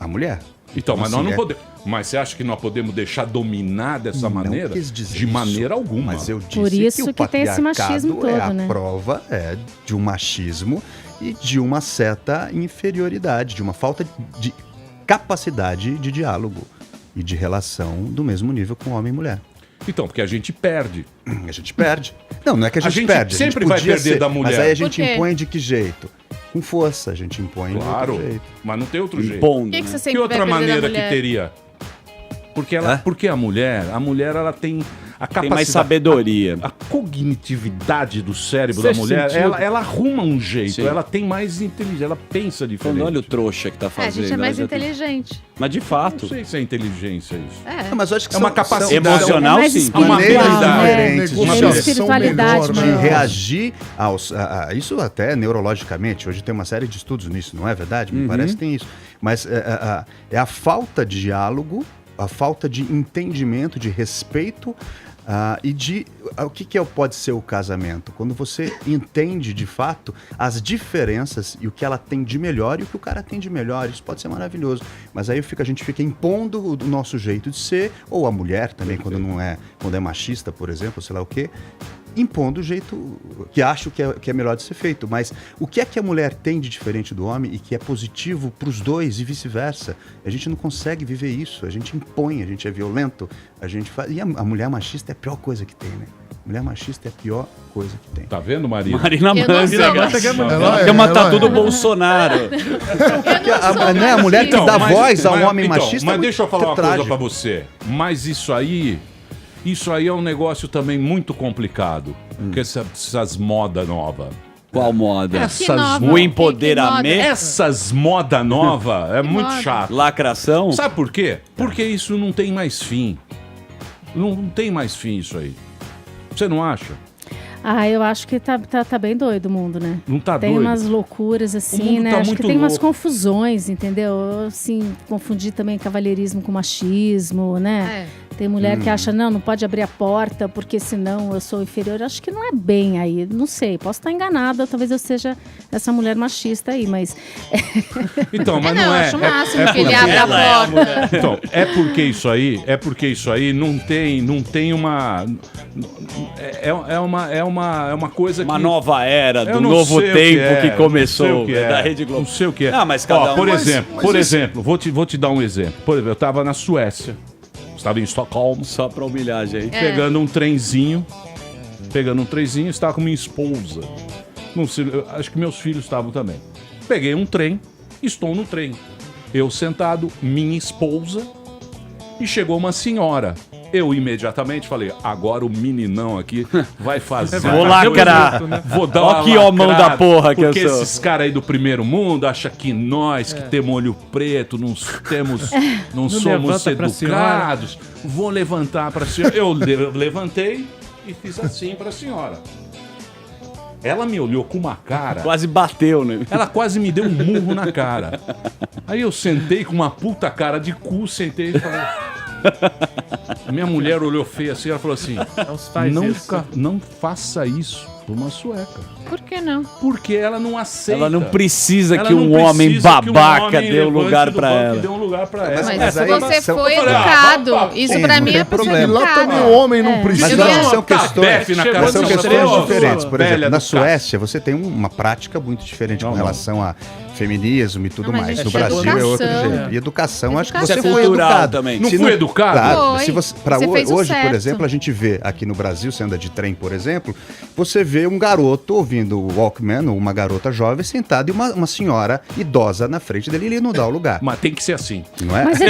a mulher. Então, mas Assim, nós não é- podemos... Mas você acha que nós podemos deixar dominar dessa Não maneira? quis dizer De isso, maneira alguma. Mas eu disse Por isso que o que tem esse machismo patriarcado é a todo, né? prova de um machismo e de uma certa inferioridade, de uma falta de capacidade de diálogo e de relação do mesmo nível com homem e mulher. Então, porque a gente perde. A gente perde. Não é que a gente, gente perde. sempre a gente vai podia perder da mulher. Mas aí a Por gente quê? impõe de que jeito? Com força, a gente impõe de Claro, outro jeito. mas não tem outro jeito. Impondo. Por que né? você Que sempre outra vai perder maneira da que mulher? teria? Porque, ela, porque a mulher ela tem a capacidade... Tem mais sabedoria. A cognitividade do cérebro Sexto da mulher, sentido. ela arruma um jeito, Sim. ela tem mais inteligência, ela pensa diferente. Quando olha o trouxa que tá É, a fazendo. gente é mais ela já tem- inteligente. Mas de Não fato. sei se é inteligência isso. É. Não, mas eu acho que É uma são- capacidade Emocional, É mais sim. espiritual, Uma habilidade. né? diferentes de Tem uma negociação espiritualidade melhor, de né? maior. reagir a isso até neurologicamente. Hoje tem uma série de estudos nisso, não é verdade? Me parece que tem isso. Mas é a falta de diálogo, a falta de entendimento, de respeito e de o que pode ser o casamento? Quando você entende, de fato, as diferenças e o que ela tem de melhor e o que o cara tem de melhor. Isso pode ser maravilhoso. Mas aí a gente fica impondo o nosso jeito de ser, ou a mulher também, quando é machista, por exemplo, sei lá o quê, impondo o jeito que acho que é melhor de ser feito. Mas o que é que a mulher tem de diferente do homem e que é positivo para os dois e vice-versa? A gente não consegue viver isso. A gente impõe, a gente é violento, a gente faz... E a mulher machista é a pior coisa que tem, né? Mulher machista é a pior coisa que tem. Tá vendo, Marina? Marina Mantega. Ela quer matar tudo Bolsonaro. A mulher que dá voz a um homem machista. Mas deixa eu falar uma coisa pra você. Mas isso aí é um negócio também muito complicado. Porque essas modas novas. Qual moda? O empoderamento. Essas moda nova é muito chato. Lacração? Sabe por quê? Porque isso não tem mais fim. Não tem mais fim isso aí. Você não acha? Eu acho que tá bem doido o mundo, né? Não tá tem doido? Umas loucuras assim, né? Tá acho muito que tem umas louco. confusões, entendeu? Assim, confundir também cavalheirismo com machismo, né? Tem mulher que acha, não pode abrir a porta porque senão eu sou inferior. Acho que não é bem aí, não sei. Posso estar enganada, talvez eu seja essa mulher machista aí, mas... Então, mas não é. Acho o máximo que ele abre a porta. Então, é porque isso aí não tem uma... É uma coisa uma que... nova era, Eu do não novo sei o tempo que que começou, não sei o que é. da Rede Globo. Não sei o que é. Não, mas cada um... Por exemplo, vou te dar um exemplo. Por exemplo, eu estava na Suécia, estava em Estocolmo. Só pra humilhagem aí. Pegando um trenzinho, estava com minha esposa. Não sei, acho que meus filhos estavam também. Peguei um trem, estou no trem. Eu sentado, minha esposa, e chegou uma senhora. Eu imediatamente falei, agora o meninão aqui vai fazer. Vou lacrar. Vou dar Ó uma que homão lacrada, da porra que eu porque sou. esses caras aí do primeiro mundo acham que nós, que temos olho preto, não somos levanta pra educados. Vou levantar pra senhora. Eu levantei e fiz assim pra senhora. Ela me olhou com uma cara... Quase bateu, né? Ela quase me deu um murro na cara. Aí eu sentei com uma puta cara de cu, sentei e falei... Minha mulher olhou feio assim, ela falou assim: não faça isso pra uma sueca. Por que não? Porque ela não aceita. Ela não precisa que um homem babaca dê um lugar pra ela. Dê um lugar pra ela. Mas se você foi educado, isso pra mim é problema. E lá também o homem não precisa. Mas são questões diferentes. diferentes. Por exemplo, na Suécia você tem uma prática muito diferente com relação a feminismo e tudo mais. No Brasil é outro jeito. E educação, acho que você foi educado também. Não fui educado? Claro. Você Hoje, por exemplo, a gente vê aqui no Brasil, você anda de trem, por exemplo, você vê um garoto ouvindo o Walkman, ou uma garota jovem sentada e uma senhora idosa na frente dele e ele não dá o lugar. Mas tem que ser assim. Não é? Mas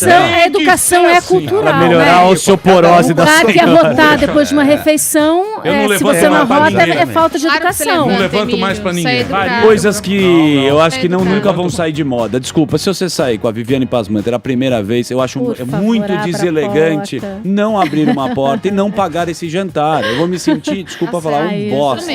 a educação é cultural, Pra melhorar a osteoporose O da cara que senhora. arrotar depois de uma refeição, se você não arrota, é falta de educação. Não levanto mais pra ninguém. Coisas que eu acho que nunca vão sair de moda. Desculpa, se você sair com a Viviane Pasmanter a primeira vez, eu acho muito deselegante não abrir uma porta e não pagar esse jantar. Eu vou me sentir, desculpa falar, um bosta.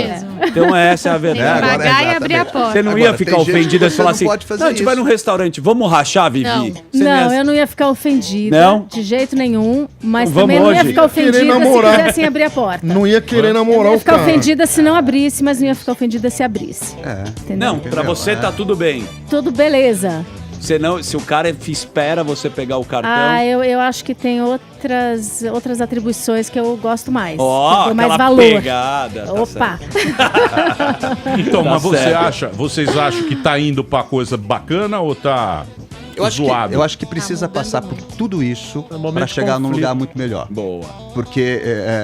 Então essa é a verdade. Tem que pagar e abrir a porta. Você não ia ficar ofendida se falar assim, não, a gente vai num restaurante, vamos rachar, Vivi? Não, eu não ia ficar ofendida. Não? De jeito nenhum. Mas Então também não ia hoje. ficar ofendida se quisessem abrir a porta. Não ia querer Eu namorar ia o ficar cara. ofendida se não abrisse, mas não ia ficar ofendida se abrisse. Entendeu? Não, pra você tá tudo bem. Tudo beleza. Se o cara espera você pegar o cartão... Eu acho que tem outras atribuições que eu gosto mais. Ó, que eu dou mais aquela valor. pegada. Tá Opa! Então, Tá mas certo. vocês acham que tá indo pra coisa bacana ou tá zoado? Eu acho que precisa passar por tudo isso para chegar num lugar muito melhor. Boa. Porque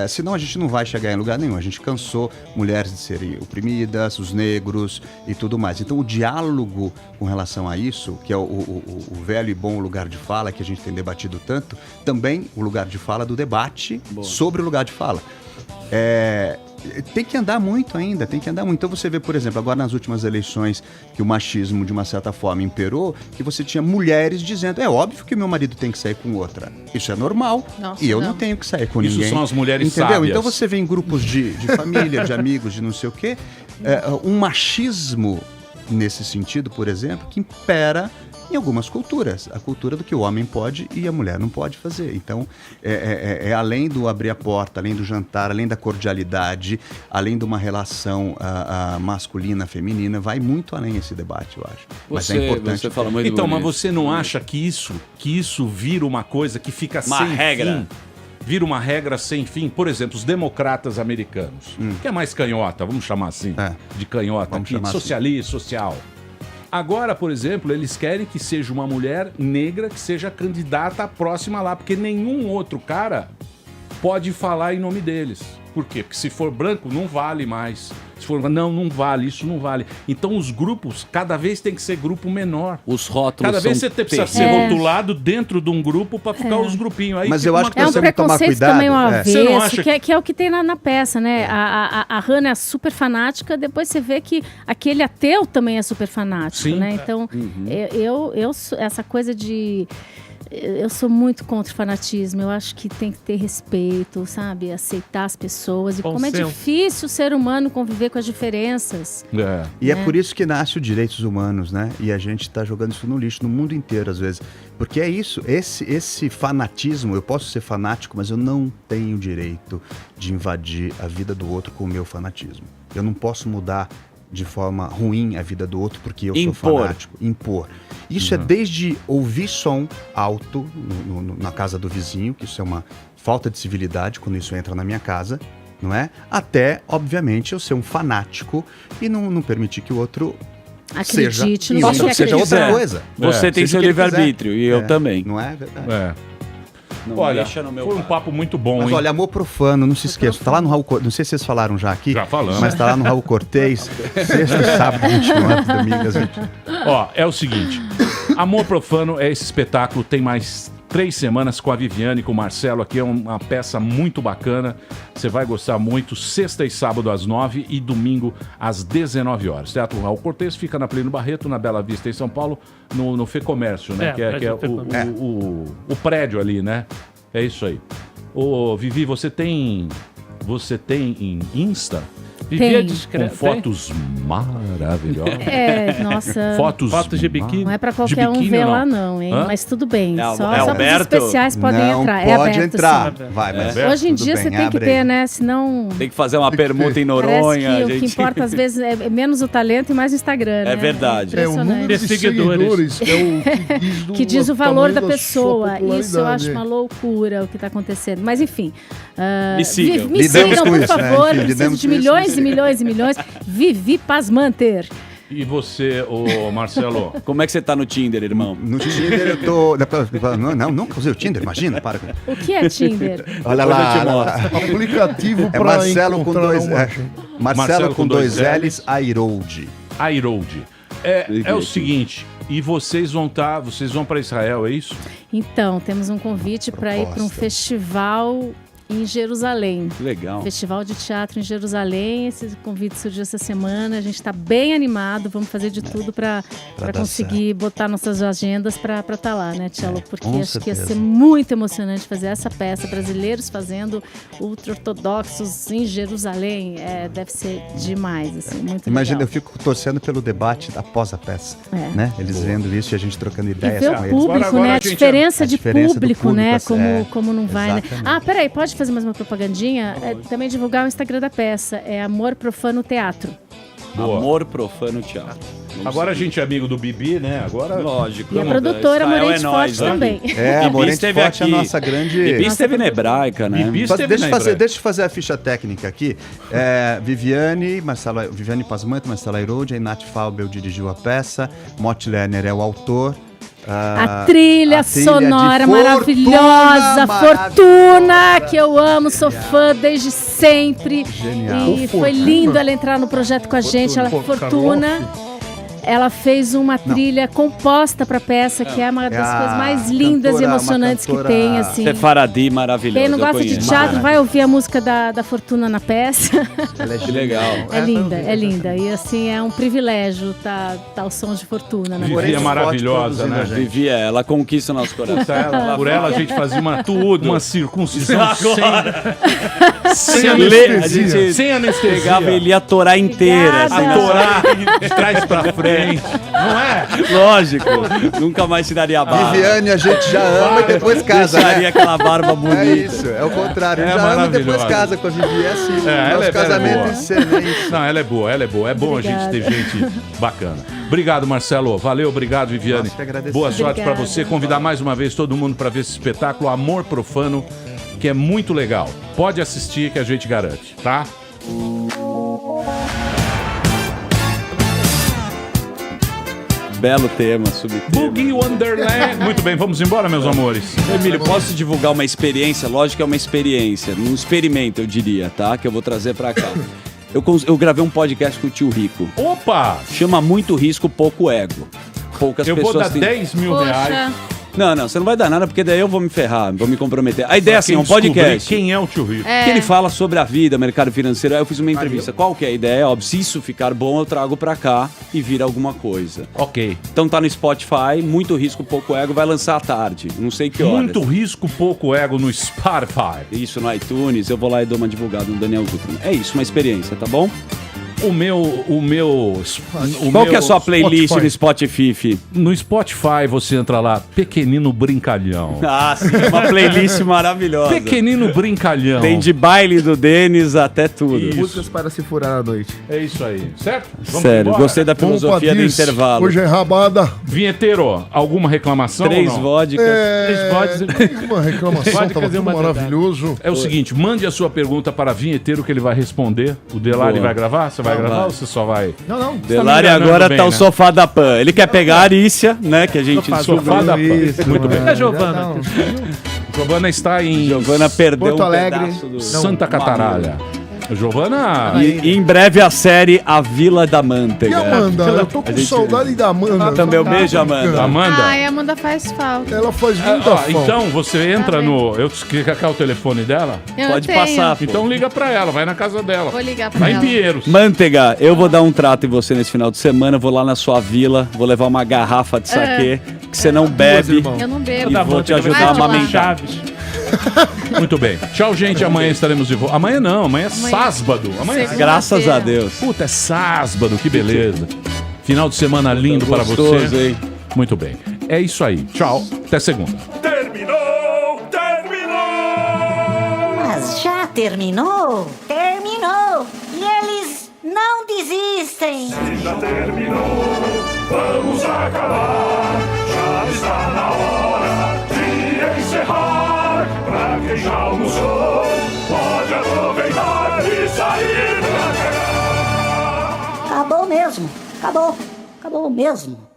senão a gente não vai chegar em lugar nenhum. A gente cansou mulheres de serem oprimidas, os negros e tudo mais. Então o diálogo com relação a isso, que é o velho e bom lugar de fala que a gente tem debatido tanto, também o lugar de fala do debate sobre o lugar de fala. Tem que andar muito ainda, tem que andar muito. Então você vê, por exemplo, agora nas últimas eleições que o machismo de uma certa forma imperou, que você tinha mulheres dizendo, é óbvio que meu marido tem que sair com outra. Isso é normal. Nossa, e eu não tenho que sair com Isso ninguém. são as mulheres Entendeu? sábias. Então você vê em grupos de família, de amigos, de não sei o quê, um machismo nesse sentido, por exemplo, que impera em algumas culturas. A cultura do que o homem pode e a mulher não pode fazer. Então, é além do abrir a porta, além do jantar, além da cordialidade, além de uma relação masculina, feminina, vai muito além esse debate, eu acho. Mas é importante. Você fala muito então, bonito. mas você não acha que isso vira uma coisa que fica Uma sem regra. fim? Vira uma regra sem fim. Por exemplo, os democratas americanos, que é mais canhota, vamos chamar assim, de canhota, aqui, de socialista, social. Agora, por exemplo, eles querem que seja uma mulher negra que seja candidata à próxima lá, porque nenhum outro cara pode falar em nome deles. Por quê? Porque se for branco, não vale mais. Se for não vale, isso não vale. Então os grupos, cada vez tem que ser grupo menor. Os rótulos cada vez você precisa ser rotulado dentro de um grupo para ficar os grupinhos. Aí mas eu acho que é um você tem que tomar preconceito cuidado. também uma vez, Você não acha que é o que tem na peça, né? A Hannah é super fanática, depois você vê que aquele ateu também é super fanático, Sim. né? Então, essa coisa de... Eu sou muito contra o fanatismo. Eu acho que tem que ter respeito, sabe? Aceitar as pessoas. E como é difícil o ser humano conviver com as diferenças. E é por isso que nasce os direitos humanos, né? E a gente está jogando isso no lixo, no mundo inteiro, às vezes. Porque é isso, esse fanatismo, eu posso ser fanático, mas eu não tenho direito de invadir a vida do outro com o meu fanatismo. Eu não posso mudar de forma ruim a vida do outro porque eu sou fanático. Impor. Isso é desde ouvir som alto na casa do vizinho, que isso é uma falta de civilidade quando isso entra na minha casa, não é? Até, obviamente, eu ser um fanático e não permitir que o outro acredite seja outra coisa. Você tem seu livre-arbítrio e eu também. Não é verdade? Não olha, deixa no meu foi um papo muito bom, mas hein? olha, Amor Profano, não se esqueça, tá lá no Raul Cortez, não sei se vocês falaram já aqui, já falamos, mas tá lá no Raul Cortez, sexta e sábado, 29, domingo, às 20. Ó, é o seguinte, Amor Profano é esse espetáculo, tem mais 3 semanas com a Viviane e com o Marcelo aqui, é uma peça muito bacana, você vai gostar muito, sexta e sábado às 9 e domingo às 19 horas. Teatro Raul Cortez fica na Plínio Barreto, na Bela Vista, em São Paulo, no Fecomércio, né? Que é o prédio ali, né? É isso aí. Ô, Vivi, você tem em Insta? Tem. Com fotos maravilhosas. Nossa. Fotos de biquíni. Não é pra qualquer um ver lá não, hein? Mas tudo bem. Só os especiais podem entrar. Pode entrar. Sim. Vai, mas hoje em dia você tem que ter, né? Senão... Tem que fazer uma permuta em Noronha. Parece que o que importa às vezes é menos o talento e mais o Instagram, né? É verdade. O número de seguidores é o que diz o valor da pessoa. Isso eu acho uma loucura o que está acontecendo. Mas enfim. Me sigam. Me sigam, por favor. Preciso de milhões e milhões e milhões. Vivi Pasmanter. E você, ô Marcelo? Como é que você tá no Tinder, irmão? No Tinder eu tô... Nunca usei o Tinder, imagina, para com isso. O que é Tinder? Olha lá. Aplicativo para Marcelo com dois... Marcelo com dois L's, Airold. É o seguinte, e vocês vão para Israel, é isso? Então, temos um convite para ir para um festival em Jerusalém. Legal. Festival de teatro em Jerusalém. Esse convite surgiu essa semana. A gente está bem animado. Vamos fazer de tudo para conseguir botar nossas agendas para estar lá, né, Tchelo? Porque acho que ia ser muito emocionante fazer essa peça. Brasileiros fazendo ultra-ortodoxos em Jerusalém. Deve ser demais, assim, muito Imagina, legal. eu fico torcendo pelo debate após a peça, né? Eles vendo isso e a gente trocando ideias ver com o eles. público, Agora, né? A diferença de público, né? assim, Como não vai, né? exatamente. Peraí, pode fazer mais uma propagandinha? Também divulgar o Instagram da peça. É Amor Profano Teatro. Boa. Amor Profano Teatro. Agora a gente é amigo do Bibi, né? Agora, lógico. E a produtora Morente Forte também. A Morente Forte é a nossa grande... Bibi esteve na Hebraica, né? Deixa eu fazer a ficha técnica aqui. Viviane Pasmanter, Marcelo Airold, a Nath Faubel dirigiu a peça, Motti Lerner é o autor. A trilha sonora maravilhosa, Fortuna, que eu amo, sou fã desde sempre. Genial. E foi lindo ela entrar no projeto com a gente. Fortuna. Ela fez uma trilha composta para a peça, que é uma das coisas mais lindas e emocionantes que tem, assim. Sefaradi maravilhosa. Quem não gosta de teatro vai ouvir a música da Fortuna na peça. Ela é legal. É linda. E assim, é um privilégio tá o som de Fortuna. Né? Vivi é maravilhosa, né? Vivi, ela conquista o nosso coração. Por ela a gente fazia uma circuncisão sem anestesia. Sem anestesia. Pegava ele a Torá inteira. Obrigada. Assim, a Torá de trás pra frente. Gente, não é? Lógico. Nunca mais tiraria a barba. Viviane a gente já ama e depois casa, Deixaria né? aquela barba bonita. É isso, é o contrário. É Já ama e maravilhosa. depois casa com a Vivi. É assim. Ela Nosso é casamento boa. excelente. Não, ela é boa, ela é boa. É bom a gente ter gente bacana. Obrigado, Marcelo. Valeu, obrigado, Viviane. Nós que agradecemos. Boa sorte pra Obrigada. você. Convidar mais uma vez todo mundo pra ver esse espetáculo Amor Profano, que é muito legal. Pode assistir que a gente garante, tá? Belo tema, subtema. Boogie Wonderland. Muito bem, vamos embora, meus amores. Emílio, posso divulgar uma experiência? Lógico que é uma experiência, um experimento, eu diria, tá? Que eu vou trazer pra cá. Eu gravei um podcast com o Tio Rico. Opa! Chama Muito Risco, Pouco Ego. Poucas Eu pessoas vou dar têm- 10 mil reais. Não, você não vai dar nada, porque daí eu vou me ferrar, vou me comprometer. A ideia é assim, Quem um podcast. descobrir Quem é o Tio Rico? Que ele fala sobre a vida, mercado financeiro. Aí eu fiz uma entrevista. Qual que é a ideia? Óbvio, se isso ficar bom, eu trago pra cá e vira alguma coisa. Ok. Então tá no Spotify, Muito Risco, Pouco Ego, vai lançar à tarde. Não sei que horas. Muito risco, pouco ego no Spotify. Isso, no iTunes, eu vou lá e dou uma divulgada no Daniel Zuckerman. É isso, uma experiência, tá bom? Qual que é a sua playlist no Spotify? No Spotify você entra lá, Pequenino Brincalhão. Ah, sim, uma playlist maravilhosa. Pequenino Brincalhão. Tem de baile do Denis até tudo. Músicas para se furar à noite. É isso aí, certo? Vamos Sério, embora? gostei da filosofia do intervalo. Hoje é rabada. Vinheteiro, alguma reclamação? 3 ou não? vodkas. Uma reclamação, tava tudo maravilhoso. É o seguinte, mande a sua pergunta para Vinheteiro que ele vai responder. O Delari Boa. vai gravar? Você vai Não, gravar vai. ou você só vai? Não. Delari Tá me agora enganando tá bem, o né? sofá da Pan. Ele quer pegar a Arícia, né? Que a gente Sofá da Pan. Isso, Muito bem. mano. a Giovana? Giovana está em Giovana perdeu Porto um Alegre. pedaço do... Santa Cataralha. Giovana... E em breve a série A Vila da E Manteiga. a Amanda? Eu tô com saudade da Amanda. Também um beijo, Amanda. Amanda? Ai, a Amanda faz falta. Ela faz Ah, muita ó, falta. então você entra Tá no... Eu quer o telefone dela? Eu Pode tenho. passar, pô. Então liga pra ela, vai na casa dela. Vou ligar pra Lá em ela. Pinheiros. Manteiga, eu vou dar um trato em você nesse final de semana. Vou lá na sua vila, vou levar uma garrafa de saquê que você não bebe. Eu não bebo. E vou te ajudar a amamentar. Muito bem. Tchau, gente. Amanhã estaremos de volta. Amanhã não, amanhã é sábado. Amanhã é... Segunda-feira. Graças a Deus. Puta, é sábado, que beleza. Final de semana lindo para Gostoso, você. hein? Muito bem. É isso aí. Tchau. Até segunda. Mas já terminou? Terminou! E eles não desistem! Já terminou, vamos acabar. Já está na hora de encerrar. Pra quem já almoçou, pode aproveitar e sair pra cagar. Acabou mesmo! Acabou! Acabou mesmo!